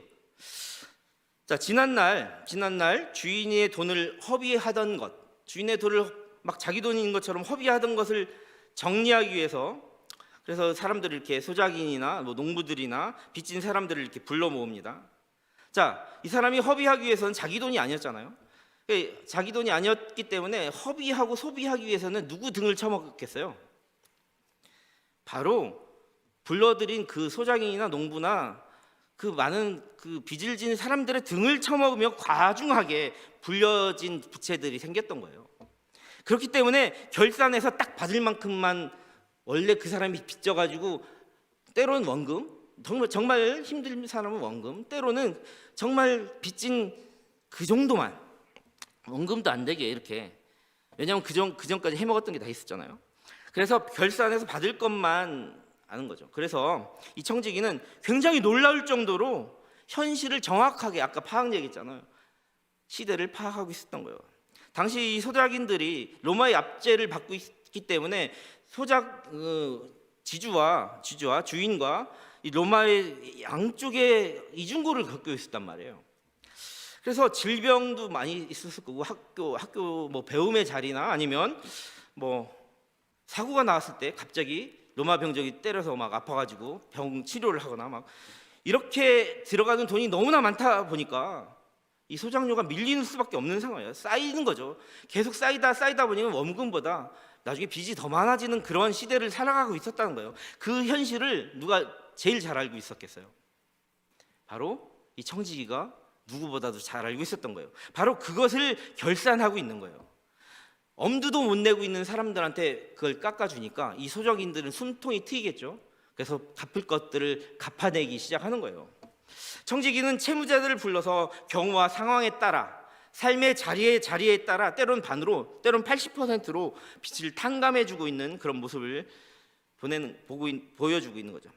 자, 지난날 주인의 돈을 허비하던 것, 주인의 돈을 막 자기 돈인 것처럼 허비하던 것을 정리하기 위해서 그래서 사람들을 이렇게 소작인이나 뭐 농부들이나 빚진 사람들을 이렇게 불러 모읍니다. 자, 이 사람이 허비하기 위해서는 자기 돈이 아니었잖아요. 자기 돈이 아니었기 때문에 허비하고 소비하기 위해서는 누구 등을 쳐먹겠어요? 바로 불러들인 그 소작인이나 농부나 그 많은 그 빚을 진 사람들의 등을 쳐먹으며 과중하게 불려진 부채들이 생겼던 거예요. 그렇기 때문에 결산해서 딱 받을 만큼만 원래 그 사람이 빚져가지고 때로는 원금, 정말 힘든 사람은 원금, 때로는 정말 빚진 그 정도만 원금도 안 되게 이렇게. 왜냐하면 그 전까지 해먹었던 게 다 있었잖아요. 그래서 결산해서 받을 것만 아는 거죠. 그래서 이 청지기는 굉장히 놀라울 정도로 현실을 정확하게 아까 파악 얘기했잖아요. 시대를 파악하고 있었던 거예요. 당시 이 소작인들이 로마의 압제를 받고 있기 때문에 지주와 주인과 이 로마의 양쪽에 이중고를 겪고 있었단 말이에요. 그래서 질병도 많이 있었을 거고 학교 뭐 배움의 자리나 아니면 뭐 사고가 나왔을 때 갑자기 로마 병정이 때려서 막 아파가지고 병 치료를 하거나 막 이렇게 들어가는 돈이 너무나 많다 보니까 이 소장료가 밀리는 수밖에 없는 상황이에요. 쌓이는 거죠. 계속 쌓이다 보니 원금보다 나중에 빚이 더 많아지는 그런 시대를 살아가고 있었다는 거예요. 그 현실을 누가 제일 잘 알고 있었겠어요? 바로 이 청지기가 누구보다도 잘 알고 있었던 거예요. 바로 그것을 결산하고 있는 거예요. 엄두도 못 내고 있는 사람들한테 그걸 깎아주니까 이 소작인들은 숨통이 트이겠죠. 그래서 갚을 것들을 갚아내기 시작하는 거예요. 청지기는 채무자들을 불러서 경우와 상황에 따라 삶의 자리에 따라 때론 반으로 때론 80%로 빚을 탕감해주고 있는 그런 모습을 보여주고 있는 거죠.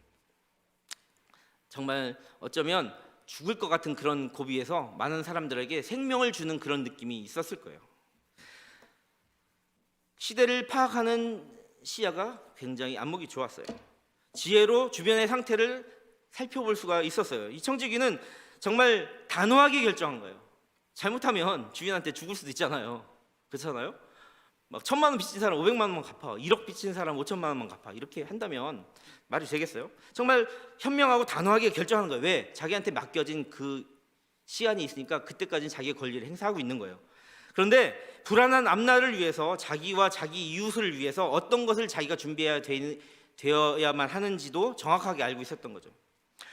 정말 어쩌면 죽을 것 같은 그런 고비에서 많은 사람들에게 생명을 주는 그런 느낌이 있었을 거예요. 시대를 파악하는 시야가 굉장히 안목이 좋았어요. 지혜로 주변의 상태를 살펴볼 수가 있었어요. 이 청지기는 정말 단호하게 결정한 거예요. 잘못하면 주인한테 죽을 수도 있잖아요. 그렇잖아요? 막 1,000만 원 빚진 사람 500만 원만 갚아, 1억 빚진 사람 5천만 원만 갚아 이렇게 한다면 말이 되겠어요? 정말 현명하고 단호하게 결정하는 거예요. 왜? 자기한테 맡겨진 그 시간이 있으니까 그때까지는 자기의 권리를 행사하고 있는 거예요. 그런데 불안한 앞날을 위해서 자기와 자기 이웃을 위해서 어떤 것을 자기가 준비해야 되어야만 하는지도 정확하게 알고 있었던 거죠.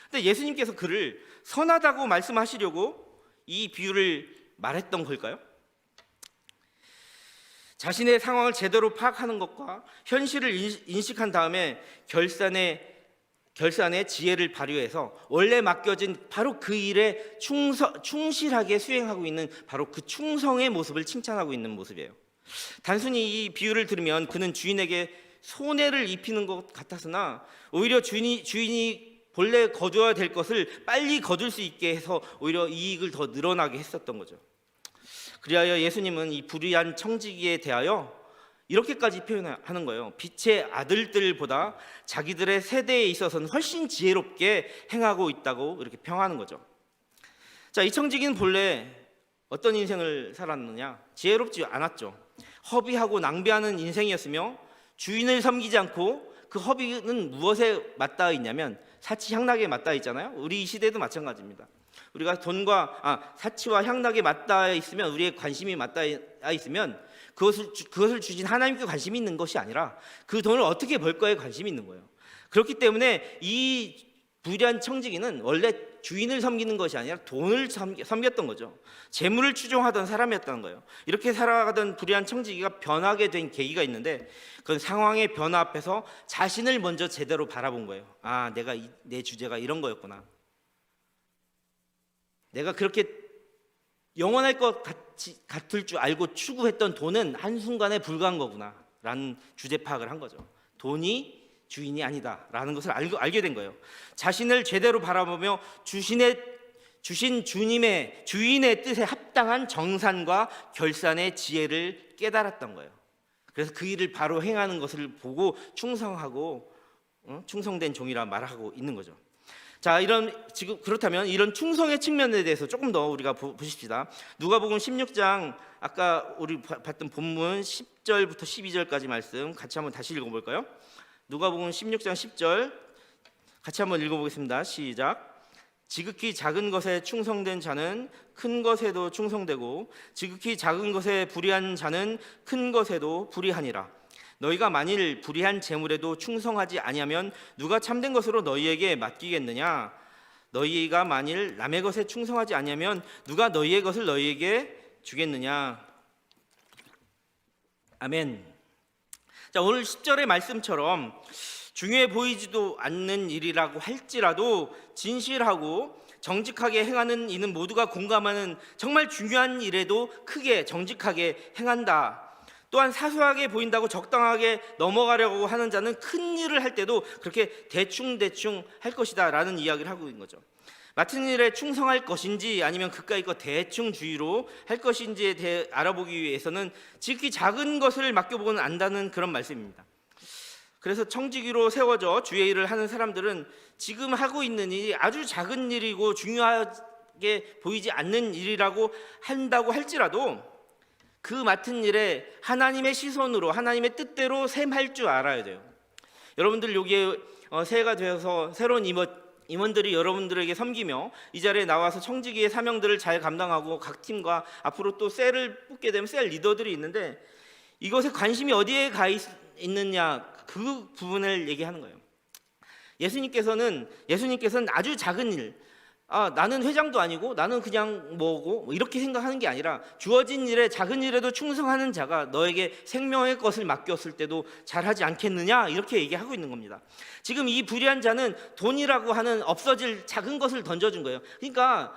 근데 예수님께서 그를 선하다고 말씀하시려고 이 비유를 말했던 걸까요? 자신의 상황을 제대로 파악하는 것과 현실을 인식한 다음에 결산의 지혜를 발휘해서 원래 맡겨진 바로 그 일에 충실하게 수행하고 있는 바로 그 충성의 모습을 칭찬하고 있는 모습이에요. 단순히 이 비유를 들으면 그는 주인에게 손해를 입히는 것 같았으나 오히려 주인이 본래 거둬야 될 것을 빨리 거둘 수 있게 해서 오히려 이익을 더 늘어나게 했었던 거죠. 그리하여 예수님은 이 불의한 청지기에 대하여 이렇게까지 표현하는 거예요. 빛의 아들들보다 자기들의 세대에 있어서는 훨씬 지혜롭게 행하고 있다고 이렇게 평하는 거죠. 자, 이 청지기는 본래 어떤 인생을 살았느냐? 지혜롭지 않았죠. 허비하고 낭비하는 인생이었으며 주인을 섬기지 않고 그 허비는 무엇에 맞닿아 있냐면 사치 향락에 맞닿아 있잖아요. 우리 이 시대도 마찬가지입니다. 우리가 돈과 사치와 향락에 맞닿아 있으면, 우리의 관심이 맞닿아 있으면 그것을 주신 하나님께 관심이 있는 것이 아니라 그 돈을 어떻게 벌 거에 관심이 있는 거예요. 그렇기 때문에 이 불의한 청지기는 원래 주인을 섬기는 것이 아니라 돈을 섬겼던 거죠. 재물을 추종하던 사람이었다는 거예요. 이렇게 살아가던 불의한 청지기가 변하게 된 계기가 있는데, 그건 상황의 변화 앞에서 자신을 먼저 제대로 바라본 거예요. 내 주제가 이런 거였구나. 내가 그렇게 영원할 것 같을 줄 알고 추구했던 돈은 한순간에 불과한 거구나 라는 주제 파악을 한 거죠. 돈이 주인이 아니다 라는 것을 알게 된 거예요. 자신을 제대로 바라보며 주신 주님의 주인의 뜻에 합당한 정산과 결산의 지혜를 깨달았던 거예요. 그래서 그 일을 바로 행하는 것을 보고 충성하고 충성된 종이라 말하고 있는 거죠. 자, 지금 그렇다면 이런 충성의 측면에 대해서 조금 더 우리가 보십시다. 누가복음 16장, 아까 우리 봤던 본문 10절부터 12절까지 말씀 같이 한번 다시 읽어볼까요? 누가복음 16장 10절 같이 한번 읽어보겠습니다. 시작. 지극히 작은 것에 충성된 자는 큰 것에도 충성되고, 지극히 작은 것에 불의한 자는 큰 것에도 불의하니라. 너희가 만일 불의한 재물에도 충성하지 아니하면 누가 참된 것으로 너희에게 맡기겠느냐? 너희가 만일 남의 것에 충성하지 아니하면 누가 너희의 것을 너희에게 주겠느냐? 아멘. 자, 오늘 10절의 말씀처럼 중요해 보이지도 않는 일이라고 할지라도 진실하고 정직하게 행하는 이는 모두가 공감하는 정말 중요한 일에도 크게 정직하게 행한다. 또한 사소하게 보인다고 적당하게 넘어가려고 하는 자는 큰 일을 할 때도 그렇게 대충 할 것이다 라는 이야기를 하고 있는 거죠. 맡은 일에 충성할 것인지 아니면 그까이거 대충주의로 할 것인지에 대해 알아보기 위해서는 지극히 작은 것을 맡겨보고는 안다는 그런 말씀입니다. 그래서 청지기로 세워져 주의 일을 하는 사람들은 지금 하고 있는 일이 아주 작은 일이고 중요하게 보이지 않는 일이라고 한다고 할지라도 그 맡은 일에 하나님의 시선으로, 하나님의 뜻대로 셈할 줄 알아야 돼요. 여러분들 여기에 새해가 되어서 새로운 임원들이 여러분들에게 섬기며 이 자리에 나와서 청지기의 사명들을 잘 감당하고 각 팀과 앞으로 또 셀을 뽑게 되면 셀 리더들이 있는데, 이것에 관심이 어디에 가 있느냐, 그 부분을 얘기하는 거예요. 예수님께서는 아주 작은 일, 나는 회장도 아니고 나는 그냥 뭐고 이렇게 생각하는 게 아니라 주어진 일에 작은 일에도 충성하는 자가 너에게 생명의 것을 맡겼을 때도 잘하지 않겠느냐, 이렇게 얘기하고 있는 겁니다. 지금 이 불의한 자는 돈이라고 하는 없어질 작은 것을 던져준 거예요. 그러니까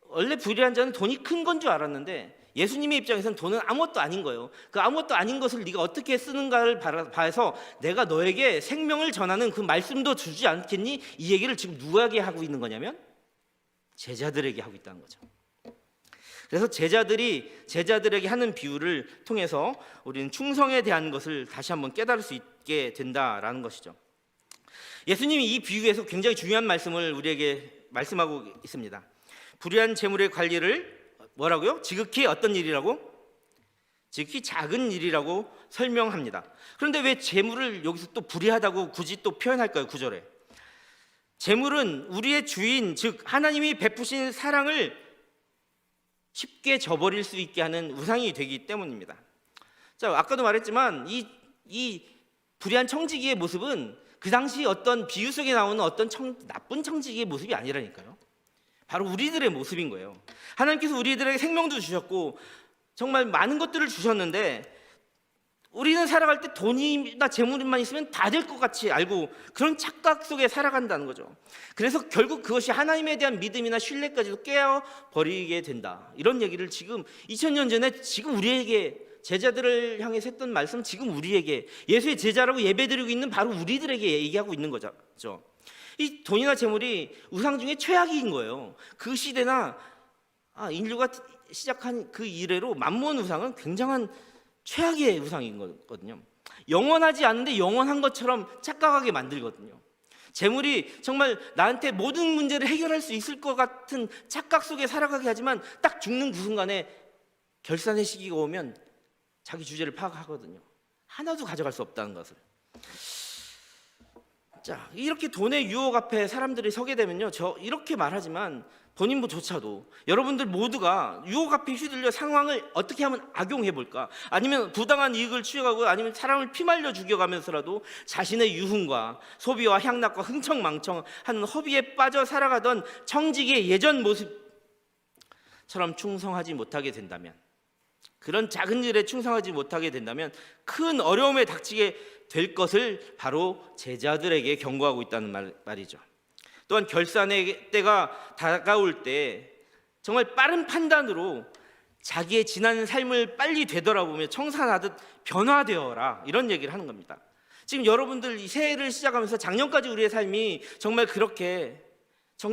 원래 불의한 자는 돈이 큰 건 줄 알았는데 예수님의 입장에서는 돈은 아무것도 아닌 거예요. 그 아무것도 아닌 것을 네가 어떻게 쓰는가를 봐서 내가 너에게 생명을 전하는 그 말씀도 주지 않겠니? 이 얘기를 지금 누구에게 하고 있는 거냐면 제자들에게 하고 있다는 거죠. 그래서 제자들에게 하는 비유를 통해서 우리는 충성에 대한 것을 다시 한번 깨달을 수 있게 된다라는 것이죠. 예수님이 이 비유에서 굉장히 중요한 말씀을 우리에게 말씀하고 있습니다. 불의한 재물의 관리를 뭐라고요? 지극히 어떤 일이라고? 지극히 작은 일이라고 설명합니다. 그런데 왜 재물을 여기서 또 불의하다고 굳이 또 표현할까요? 9절에 재물은 우리의 주인, 즉 하나님이 베푸신 사랑을 쉽게 저버릴 수 있게 하는 우상이 되기 때문입니다. 자, 아까도 말했지만 이 불의한 청지기의 모습은 그 당시 어떤 비유 속에 나오는 어떤 나쁜 청지기의 모습이 아니라니까요. 바로 우리들의 모습인 거예요. 하나님께서 우리들에게 생명도 주셨고 정말 많은 것들을 주셨는데 우리는 살아갈 때 돈이나 재물만 있으면 다 될 것 같이 알고 그런 착각 속에 살아간다는 거죠. 그래서 결국 그것이 하나님에 대한 믿음이나 신뢰까지도 깨어버리게 된다. 이런 얘기를 지금 2000년 전에 지금 우리에게 제자들을 향해서 했던 말씀, 지금 우리에게 예수의 제자라고 예배드리고 있는 바로 우리들에게 얘기하고 있는 거죠. 이 돈이나 재물이 우상 중에 최악인 거예요. 그 시대나 인류가 시작한 그 이래로 만몬 우상은 굉장한 최악의 우상인 거거든요. 영원하지 않은데 영원한 것처럼 착각하게 만들거든요. 재물이 정말 나한테 모든 문제를 해결할 수 있을 것 같은 착각 속에 살아가게 하지만 딱 죽는 그 순간에 결산의 시기가 오면 자기 주제를 파악하거든요. 하나도 가져갈 수 없다는 것을. 자, 이렇게 돈의 유혹 앞에 사람들이 서게 되면요, 저 이렇게 말하지만 본인조차도 여러분들 모두가 유혹 앞에 휘둘려 상황을 어떻게 하면 악용해 볼까, 아니면 부당한 이익을 취하고, 아니면 사람을 피말려 죽여가면서라도 자신의 유흥과 소비와 향락과 흥청망청하는 허비에 빠져 살아가던 청지기의 예전 모습처럼 충성하지 못하게 된다면, 그런 작은 일에 충성하지 못하게 된다면 큰 어려움에 닥치게 될 것을 바로 제자들에게 경고하고 있다는 말이죠. 또한 결산의 때가 다가올 때 정말 빠른 판단으로 자기의 지난 삶을 빨리 되돌아보며 청산하듯 변화되어라, 이런 얘기를 하는 겁니다. 지금 여러분들 이 새해를 시작하면서 작년까지 우리의 삶이 정말 그렇게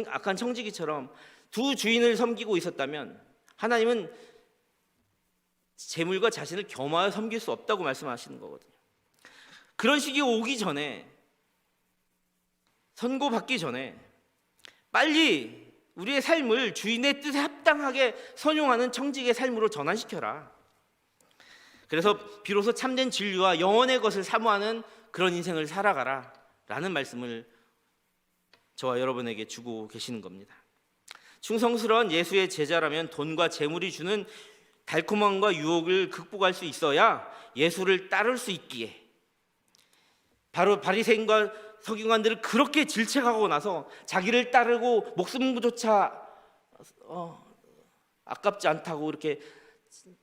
악한 청지기처럼 두 주인을 섬기고 있었다면 하나님은 재물과 자신을 겸하여 섬길 수 없다고 말씀하시는 거거든요. 그런 시기가 오기 전에, 선고받기 전에 빨리 우리의 삶을 주인의 뜻에 합당하게 선용하는 청지기의 삶으로 전환시켜라. 그래서 비로소 참된 진리와 영원의 것을 사모하는 그런 인생을 살아가라 라는 말씀을 저와 여러분에게 주고 계시는 겁니다. 충성스러운 예수의 제자라면 돈과 재물이 주는 달콤함과 유혹을 극복할 수 있어야 예수를 따를 수 있기에, 바로 바리새인과 서기관들을 그렇게 질책하고 나서 자기를 따르고 목숨조차 아깝지 않다고 이렇게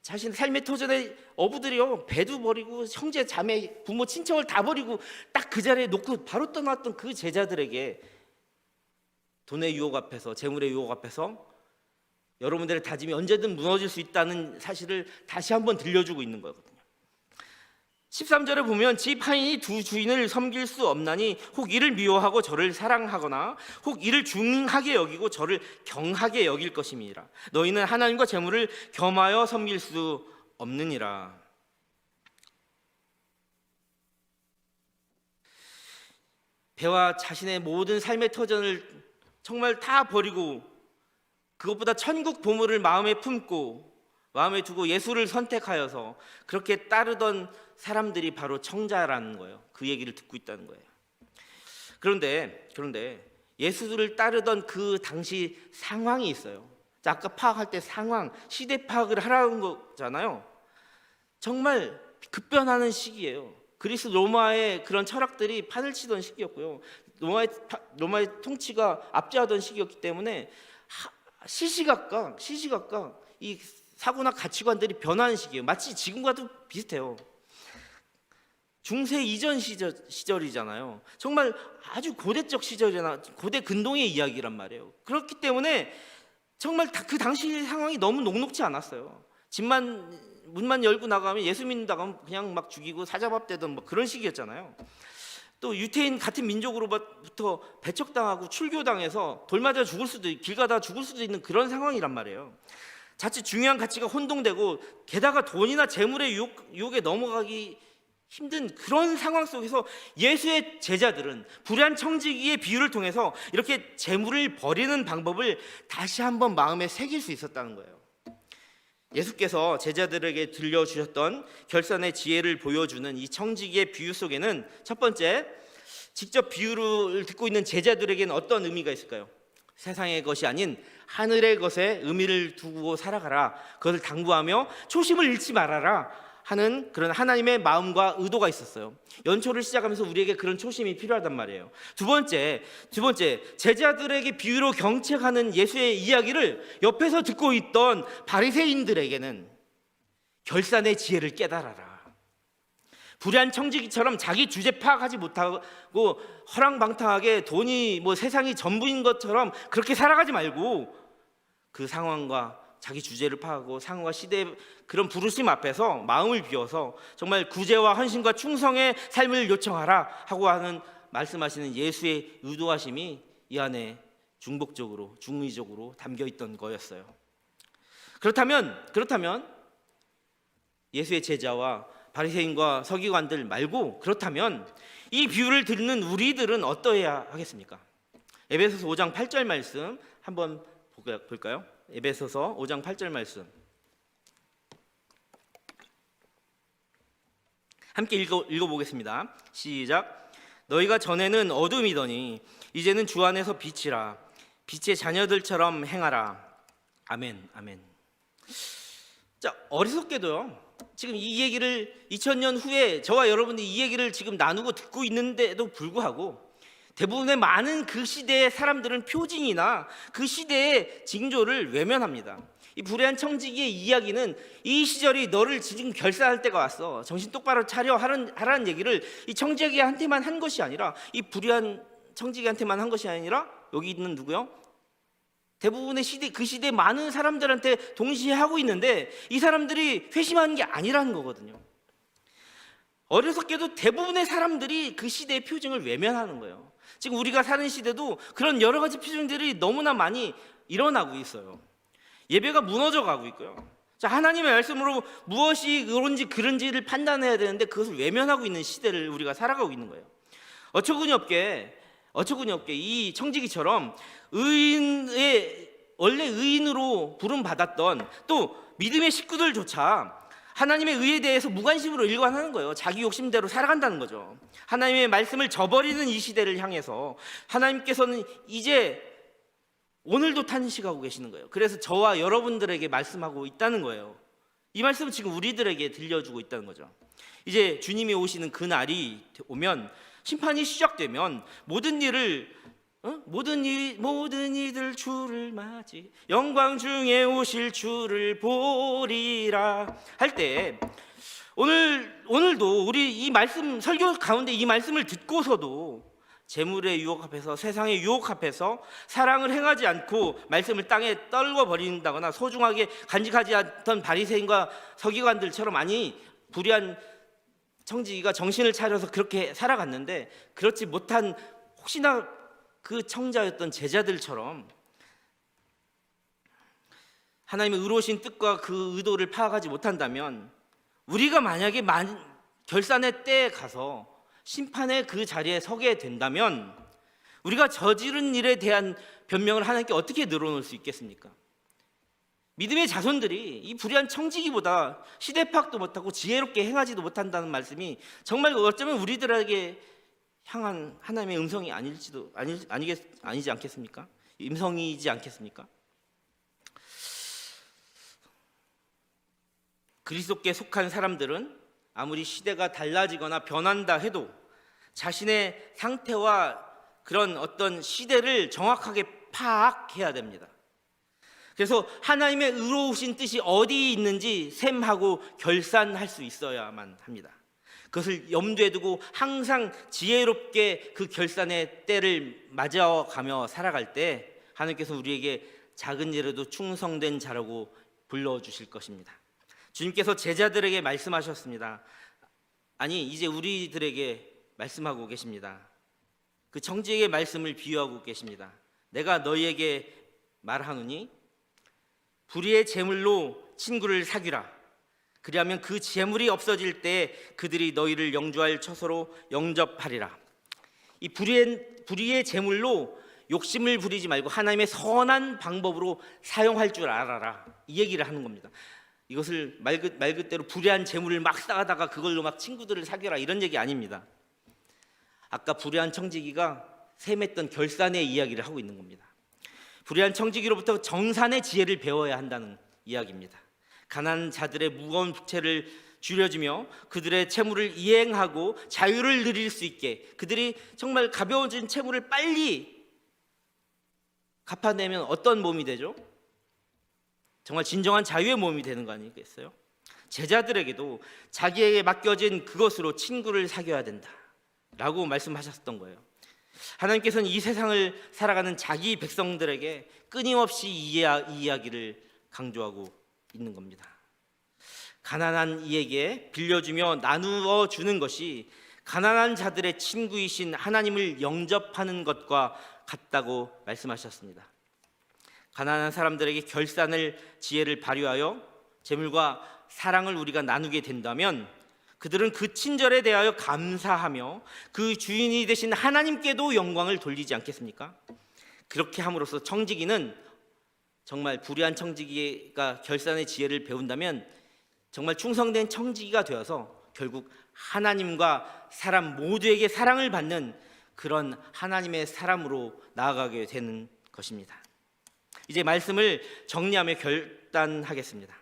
자신의 삶의 터전에 어부들이요, 배도 버리고 형제 자매 부모 친척을 다 버리고 딱 그 자리에 놓고 바로 떠났던 그 제자들에게 돈의 유혹 앞에서, 재물의 유혹 앞에서 여러분들의 다짐이 언제든 무너질 수 있다는 사실을 다시 한번 들려주고 있는 거거든요. 13절에 보면 집 하인이 두 주인을 섬길 수 없나니 혹 이를 미워하고 저를 사랑하거나 혹 이를 중하게 여기고 저를 경하게 여길 것임이라. 너희는 하나님과 재물을 겸하여 섬길 수 없느니라. 배와 자신의 모든 삶의 터전을 정말 다 버리고 그것보다 천국 보물을 마음에 품고 마음에 두고 예수를 선택하여서 그렇게 따르던 사람들이 바로 청자라는 거예요. 그 얘기를 듣고 있다는 거예요. 그런데 예수를 따르던 그 당시 상황이 있어요. 자, 아까 파악할 때 상황, 시대 파악을 하라는 거잖아요. 정말 급변하는 시기예요. 그리스 로마의 그런 철학들이 판을 치던 시기였고요. 로마의 통치가 압제하던 시기였기 때문에 시시각각 이 사고나 가치관들이 변하는 시기예요. 마치 지금과도 비슷해요. 중세 이전 시절이잖아요. 정말 아주 고대적 시절이나 고대 근동의 이야기란 말이에요. 그렇기 때문에 정말 그 당시 상황이 너무 녹록지 않았어요. 문만 열고 나가면 예수 믿는다고 그냥 막 죽이고 사자밥 되던 뭐 그런 시기였잖아요. 또 유태인 같은 민족으로부터 배척당하고 출교당해서 돌 맞아 죽을 수도 있고 길 가다 죽을 수도 있는 그런 상황이란 말이에요. 자칫 중요한 가치가 혼동되고 게다가 돈이나 재물의 유혹에 넘어가기 힘든 그런 상황 속에서 예수의 제자들은 불의한 청지기의 비유를 통해서 이렇게 재물을 버리는 방법을 다시 한번 마음에 새길 수 있었다는 거예요. 예수께서 제자들에게 들려주셨던 결산의 지혜를 보여주는 이 청지기의 비유 속에는 첫 번째, 직접 비유를 듣고 있는 제자들에게는 어떤 의미가 있을까요? 세상의 것이 아닌 하늘의 것에 의미를 두고 살아가라, 그것을 당부하며 초심을 잃지 말아라 하는 그런 하나님의 마음과 의도가 있었어요. 연초를 시작하면서 우리에게 그런 초심이 필요하단 말이에요. 두 번째, 제자들에게 비유로 경책하는 예수의 이야기를 옆에서 듣고 있던 바리새인들에게는 결산의 지혜를 깨달아라. 불의한 청지기처럼 자기 주제 파악하지 못하고 허랑방탕하게 돈이 세상이 전부인 것처럼 그렇게 살아가지 말고 그 상황과 자기 주제를 파악하고 상황과 시대의 그런 부르심 앞에서 마음을 비워서 정말 구제와 헌신과 충성의 삶을 요청하라 하고 말씀하시는 예수의 의도하심이 이 안에 중의적으로 담겨 있던 거였어요. 그렇다면 예수의 제자와 바리새인과 서기관들 말고 그렇다면 이 비유를 듣는 우리들은 어떠해야 하겠습니까? 에베소서 5장 8절 말씀 한번 볼까요? 에베소서 5장 8절 말씀 함께 읽어보겠습니다. 시작. 너희가 전에는 어둠이더니 이제는 주 안에서 빛이라. 빛의 자녀들처럼 행하라. 아멘. 아멘. 자, 어리석게도요, 지금 이 얘기를 2000년 후에 저와 여러분들이 이 얘기를 지금 나누고 듣고 있는데도 불구하고 대부분의 많은 그 시대의 사람들은 표징이나 그 시대의 징조를 외면합니다. 이 불의한 청지기의 이야기는 이 시절이 너를 지금 결산할 때가 왔어, 정신 똑바로 차려 하라는 얘기를 이 청지기한테만 한 것이 아니라, 이 불의한 청지기한테만 한 것이 아니라 여기 있는 누구요? 대부분의 시대, 그 시대 많은 사람들한테 동시에 하고 있는데 이 사람들이 회심하는 게 아니라는 거거든요. 어리석게도 대부분의 사람들이 그 시대의 표징을 외면하는 거예요. 지금 우리가 사는 시대도 그런 여러 가지 표징들이 너무나 많이 일어나고 있어요. 예배가 무너져 가고 있고요. 자, 하나님의 말씀으로 무엇이 옳은지 그른지를 판단해야 되는데 그것을 외면하고 있는 시대를 우리가 살아가고 있는 거예요. 어처구니 없게 이 청지기처럼 원래 의인으로 부름받았던 또 믿음의 식구들조차 하나님의 의에 대해서 무관심으로 일관하는 거예요. 자기 욕심대로 살아간다는 거죠. 하나님의 말씀을 저버리는 이 시대를 향해서 하나님께서는 이제 오늘도 탄식하고 계시는 거예요. 그래서 저와 여러분들에게 말씀하고 있다는 거예요. 이 말씀은 지금 우리들에게 들려주고 있다는 거죠. 이제 주님이 오시는 그 날이 오면, 심판이 시작되면 모든 이들 주를 맞이 영광 중에 오실 주를 보리라 할 때, 오늘도 우리 이 말씀 설교 가운데 이 말씀을 듣고서도 재물의 유혹 앞에서, 세상의 유혹 앞에서 사랑을 행하지 않고 말씀을 땅에 떨궈 버린다거나 소중하게 간직하지 않던 바리새인과 서기관들처럼, 아니 불의한 청지기가 정신을 차려서 그렇게 살아갔는데 그렇지 못한 혹시나 그 청자였던 제자들처럼 하나님의 의로우신 뜻과 그 의도를 파악하지 못한다면, 우리가 만약에 결산의 때에 가서 심판의 그 자리에 서게 된다면 우리가 저지른 일에 대한 변명을 하나님께 어떻게 늘어놓을 수 있겠습니까? 믿음의 자손들이 이 불의한 청지기보다 시대 파악도 못하고 지혜롭게 행하지도 못한다는 말씀이 정말 어쩌면 우리들에게 향한 하나님의 음성이 아니지 않겠습니까? 음성이지 않겠습니까? 그리스도께 속한 사람들은 아무리 시대가 달라지거나 변한다 해도 자신의 상태와 그런 어떤 시대를 정확하게 파악해야 됩니다. 그래서 하나님의 의로우신 뜻이 어디 있는지 셈하고 결산할 수 있어야만 합니다. 그것을 염두에 두고 항상 지혜롭게 그 결산의 때를 맞아가며 살아갈 때 하나님께서 우리에게 작은 일에도 충성된 자라고 불러주실 것입니다. 주님께서 제자들에게 말씀하셨습니다. 아니, 이제 우리들에게 말씀하고 계십니다. 그 청지에게 말씀을 비유하고 계십니다. 내가 너희에게 말하노니 불의의 재물로 친구를 사귀라. 그리하면 그 재물이 없어질 때 그들이 너희를 영주할 처소로 영접하리라. 이 불의의 재물로 욕심을 부리지 말고 하나님의 선한 방법으로 사용할 줄 알아라, 이 얘기를 하는 겁니다. 이것을 말 그대로 불의한 재물을 막 쌓아다가 그걸로 막 친구들을 사귀라, 이런 얘기 아닙니다. 아까 불의한 청지기가 셈했던 결산의 이야기를 하고 있는 겁니다. 불의한 청지기로부터 정산의 지혜를 배워야 한다는 이야기입니다. 가난한 자들의 무거운 부채를 줄여주며 그들의 채무를 이행하고 자유를 누릴 수 있게, 그들이 정말 가벼워진 채무를 빨리 갚아내면 어떤 몸이 되죠? 정말 진정한 자유의 몸이 되는 거 아니겠어요? 제자들에게도 자기에게 맡겨진 그것으로 친구를 사귀어야 된다라고 말씀하셨던 거예요. 하나님께서는 이 세상을 살아가는 자기 백성들에게 끊임없이 이 이야기를 강조하고 있는 겁니다. 가난한 이에게 빌려주며 나누어 주는 것이 가난한 자들의 친구이신 하나님을 영접하는 것과 같다고 말씀하셨습니다. 가난한 사람들에게 결산을 지혜를 발휘하여 재물과 사랑을 우리가 나누게 된다면 그들은 그 친절에 대하여 감사하며 그 주인이 되신 하나님께도 영광을 돌리지 않겠습니까? 그렇게 함으로써 청지기는, 정말 불의한 청지기가 결산의 지혜를 배운다면 정말 충성된 청지기가 되어서 결국 하나님과 사람 모두에게 사랑을 받는 그런 하나님의 사람으로 나아가게 되는 것입니다. 이제 말씀을 정리하며 결단하겠습니다.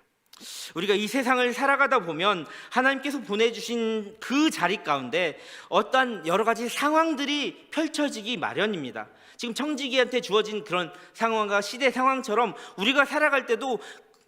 우리가 이 세상을 살아가다 보면 하나님께서 보내주신 그 자리 가운데 어떠한 여러 가지 상황들이 펼쳐지기 마련입니다. 지금 청지기한테 주어진 그런 상황과 시대 상황처럼 우리가 살아갈 때도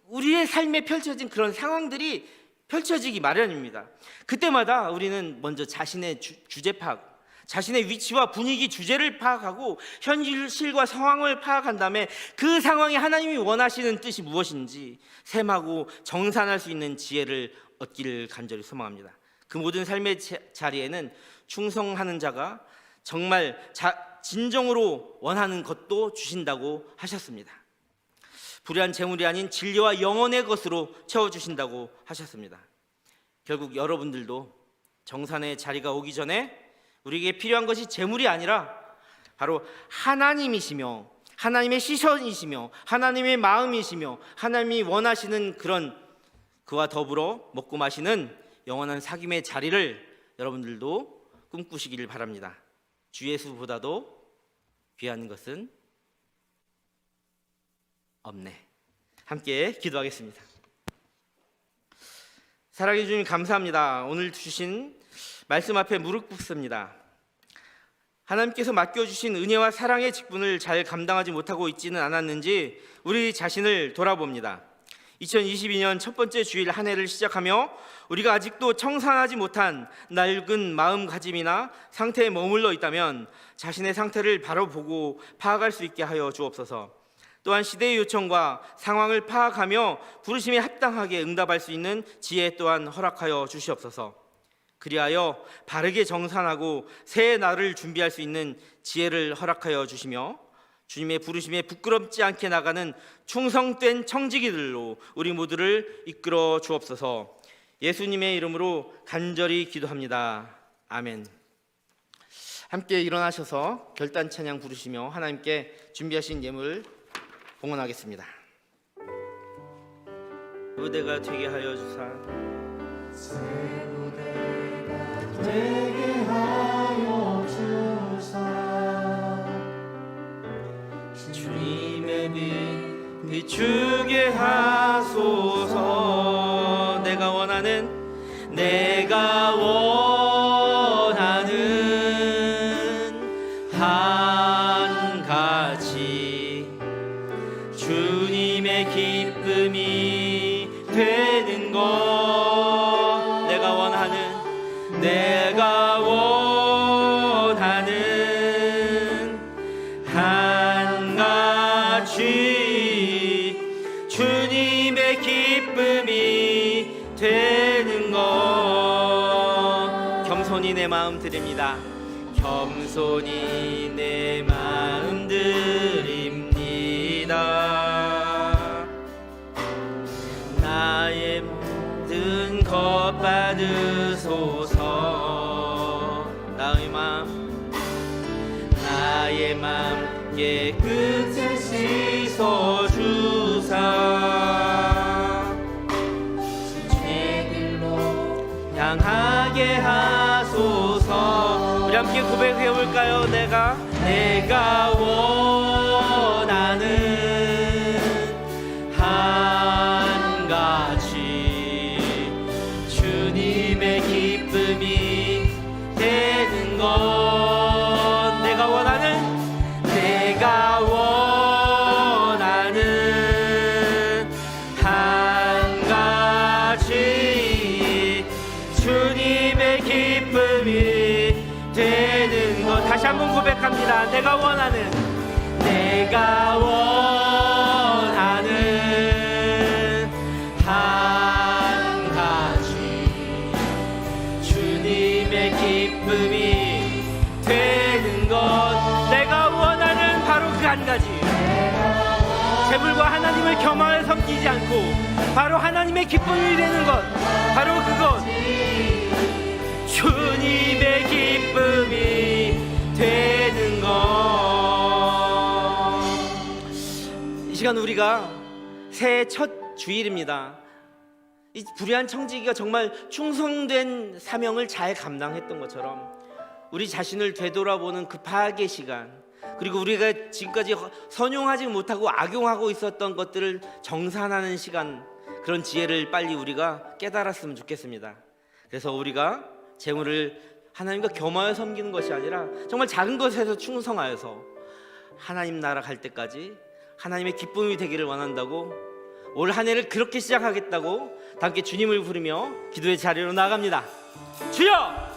우리의 삶에 펼쳐진 그런 상황들이 펼쳐지기 마련입니다. 그때마다 우리는 먼저 자신의 주제 파악, 자신의 위치와 분위기, 주제를 파악하고 현실과 상황을 파악한 다음에 그 상황에 하나님이 원하시는 뜻이 무엇인지 셈하고 정산할 수 있는 지혜를 얻기를 간절히 소망합니다. 그 모든 삶의 자리에는 충성하는 자가 정말 진정으로 원하는 것도 주신다고 하셨습니다. 불의한 재물이 아닌 진리와 영혼의 것으로 채워주신다고 하셨습니다. 결국 여러분들도 정산의 자리가 오기 전에 우리에게 필요한 것이 재물이 아니라 바로 하나님이시며 하나님의 시선이시며 하나님의 마음이시며 하나님이 원하시는 그런 그와 더불어 먹고 마시는 영원한 사귐의 자리를 여러분들도 꿈꾸시기를 바랍니다. 주 예수보다도 귀한 것은 없네. 함께 기도하겠습니다. 사랑해 주님 감사합니다. 오늘 주신 말씀 앞에 무릎 꿇습니다. 하나님께서 맡겨주신 은혜와 사랑의 직분을 잘 감당하지 못하고 있지는 않았는지 우리 자신을 돌아봅니다. 2022년 첫 번째 주일 한 해를 시작하며 우리가 아직도 청산하지 못한 낡은 마음가짐이나 상태에 머물러 있다면 자신의 상태를 바로 보고 파악할 수 있게 하여 주옵소서. 또한 시대의 요청과 상황을 파악하며 부르심에 합당하게 응답할 수 있는 지혜 또한 허락하여 주시옵소서. 그리하여 바르게 정산하고 새 날을 준비할 수 있는 지혜를 허락하여 주시며 주님의 부르심에 부끄럽지 않게 나가는 충성된 청지기들로 우리 모두를 이끌어 주옵소서. 예수님의 이름으로 간절히 기도합니다. 아멘. 함께 일어나셔서 결단 찬양 부르시며 하나님께 준비하신 예물 봉헌하겠습니다. 무대가 되게 하여 주사 되게 하여 주사 주님의 빛 비추게 하소서. 내가 원하는 한 가지 주님의 기쁨이 되는 것. 내가 원하는 한 가지 주님의 기쁨이 되는 것. 겸손히 내 마음 드립니다. 겸손히 내 마음 드립니다. 나의 모든 것 받으소서. 나의 마음 깨끗이 씻어주사 주의 길로 향하게 하소서. 우리 함께 고백해 볼까요? 내가 원하는 한 가지 주님의 기쁨이 되는 것. 내가 원하는 한 가지 주님의 기쁨이 되는 것. 다시 한번 고백합니다. 내가 원하는 한 가지 주님의 기쁨이 되는 것. 내가 원하는 바로 그 한 가지, 재물과 하나님을 겸하여 섬기지 않고 바로 하나님의 기쁨이 되는 것, 바로 그것, 주님의 기쁨이 되는 것. 이 시간 우리가 새해 첫 주일입니다. 이 불의한 청지기가 정말 충성된 사명을 잘 감당했던 것처럼 우리 자신을 되돌아보는 그 파악의 시간, 그리고 우리가 지금까지 선용하지 못하고 악용하고 있었던 것들을 정산하는 시간, 그런 지혜를 빨리 우리가 깨달았으면 좋겠습니다. 그래서 우리가 재물을 하나님과 겸하여 섬기는 것이 아니라 정말 작은 것에서 충성하여서 하나님 나라 갈 때까지 하나님의 기쁨이 되기를 원한다고, 올 한 해를 그렇게 시작하겠다고 다 함께 주님을 부르며 기도의 자리로 나아갑니다. 주여!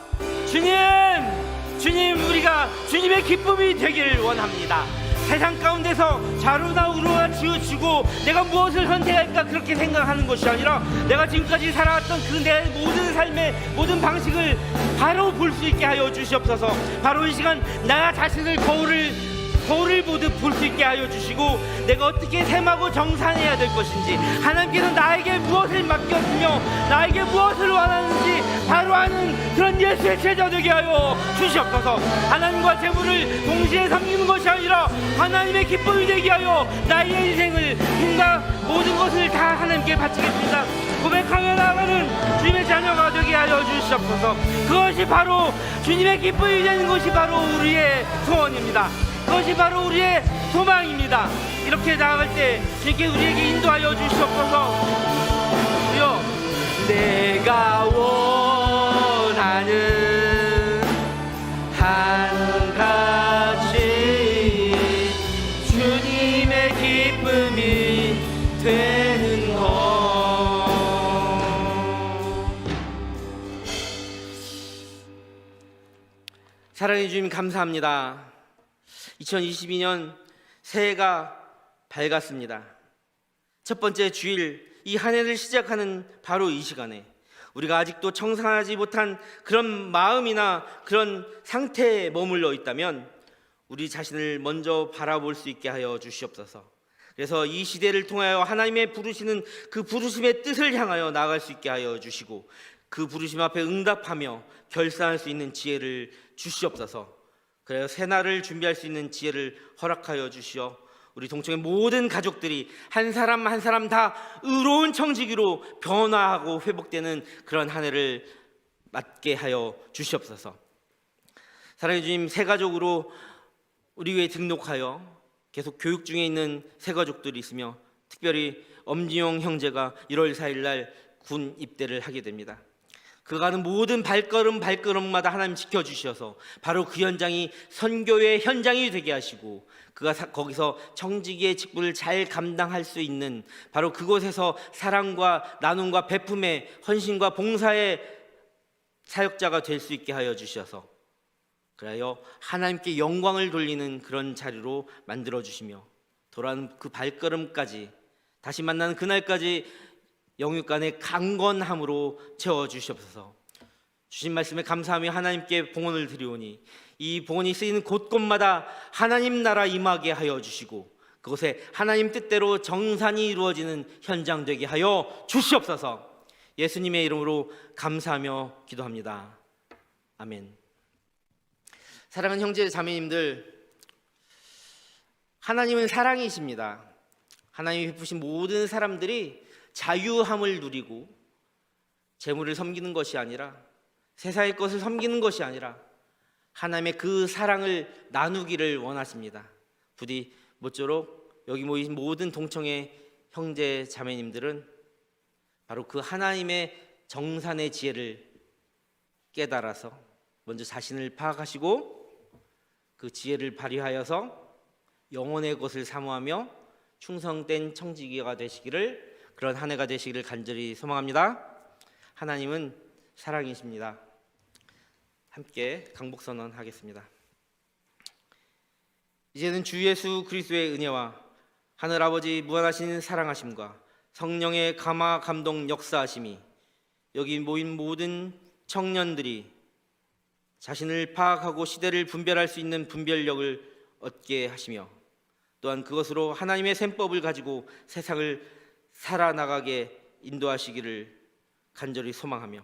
주님, 우리가 주님의 기쁨이 되기를 원합니다. 세상 가운데서 좌로나 우로나 치우치고 내가 무엇을 선택할까 그렇게 생각하는 것이 아니라 내가 지금까지 살아왔던 그 내 모든 삶의 모든 방식을 바로 볼 수 있게 하여 주시옵소서. 바로 이 시간 나 자신을 거울을 보듯 볼 수 있게 하여 주시고, 내가 어떻게 셈하고 정산해야 될 것인지, 하나님께서 나에게 무엇을 맡겼으며 나에게 무엇을 원하는지 바로 아는 그런 예수의 제자 되게 하여 주시옵소서. 하나님과 재물을 동시에 섬기는 것이 아니라 하나님의 기쁨이 되게 하여 나의 인생을, 힘과 모든 것을 다 하나님께 바치겠습니다 고백하며 나아가는 주님의 자녀가 되게 하여 주시옵소서. 그것이 바로 주님의 기쁨이 되는 것이 바로 우리의 소원입니다. 그것이 바로 우리의 소망입니다. 이렇게 나아갈 때 주님께 우리에게 인도하여 주시옵소서. 주여, 내가 원하는 한 가지 주님의 기쁨이 되는 것. 사랑해 주님 감사합니다. 2022년 새해가 밝았습니다. 첫 번째 주일, 이 한 해를 시작하는 바로 이 시간에 우리가 아직도 청산하지 못한 그런 마음이나 그런 상태에 머물러 있다면 우리 자신을 먼저 바라볼 수 있게 하여 주시옵소서. 그래서 이 시대를 통하여 하나님의 부르시는 그 부르심의 뜻을 향하여 나아갈 수 있게 하여 주시고, 그 부르심 앞에 응답하며 결산할 수 있는 지혜를 주시옵소서. 그래서 새날을 준비할 수 있는 지혜를 허락하여 주시어 우리 동청의 모든 가족들이 한 사람 한 사람 다 의로운 청지기로 변화하고 회복되는 그런 한 해를 맞게 하여 주시옵소서. 사랑해 주님, 새 가족으로 우리 교회에 등록하여 계속 교육 중에 있는 새 가족들이 있으며, 특별히 엄진용 형제가 1월 4일 날 군 입대를 하게 됩니다. 그가 가는 모든 발걸음마다 하나님 지켜주셔서 바로 그 현장이 선교의 현장이 되게 하시고, 그가 거기서 청지기의 직분을 잘 감당할 수 있는 바로 그곳에서 사랑과 나눔과 베품의 헌신과 봉사의 사역자가 될 수 있게 하여 주셔서, 그래요 하나님께 영광을 돌리는 그런 자리로 만들어 주시며, 돌아오는 그 발걸음까지, 다시 만나는 그날까지 영육간의 강건함으로 채워 주시옵소서. 주신 말씀에 감사하며 하나님께 봉헌을 드리오니 이 봉헌이 쓰이는 곳곳마다 하나님 나라 임하게 하여 주시고, 그곳에 하나님 뜻대로 정산이 이루어지는 현장 되게 하여 주시옵소서. 예수님의 이름으로 감사하며 기도합니다. 아멘. 사랑하는 형제 자매님들, 하나님은 사랑이십니다. 하나님이 베푸신 모든 사람들이 자유함을 누리고 재물을 섬기는 것이 아니라, 세상의 것을 섬기는 것이 아니라 하나님의 그 사랑을 나누기를 원하십니다. 부디 모쪼록 여기 모인 모든 동청의 형제 자매님들은 바로 그 하나님의 정산의 지혜를 깨달아서 먼저 자신을 파악하시고 그 지혜를 발휘하여서 영혼의 것을 사모하며 충성된 청지기가 되시기를, 그런 한 해가 되시기를 간절히 소망합니다. 하나님은 사랑이십니다. 함께 강복선언 하겠습니다. 이제는 주 예수 그리스도의 은혜와 하늘아버지 무한하신 사랑하심과 성령의 감화 감동 역사하심이 여기 모인 모든 청년들이 자신을 파악하고 시대를 분별할 수 있는 분별력을 얻게 하시며, 또한 그것으로 하나님의 셈법을 가지고 세상을 살아나가게 인도하시기를 간절히 소망하며,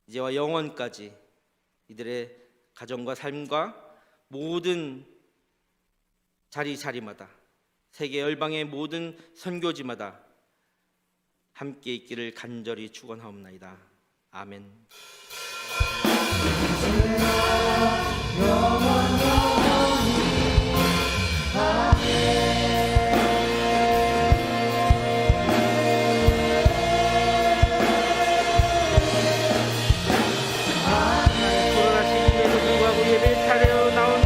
이제와 영원까지 이들의 가정과 삶과 모든 자리마다, 세계 열방의 모든 선교지마다 함께 있기를 간절히 축원하옵나이다. 아멘. 코로나 시기에도 불구하고 예배에 차례로 나온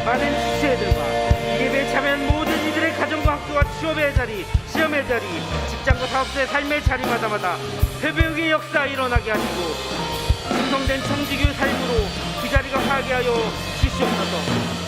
많은 지체들과 이 예배에 참여한 모든 이들의 가정과 학교와 취업의 자리, 시험의 자리, 직장과 사업소의 삶의 자리마다마다 회복의 역사 일어나게 하시고 풍성된 청지교의 삶으로 그 자리가 하게 하여 주시옵소서.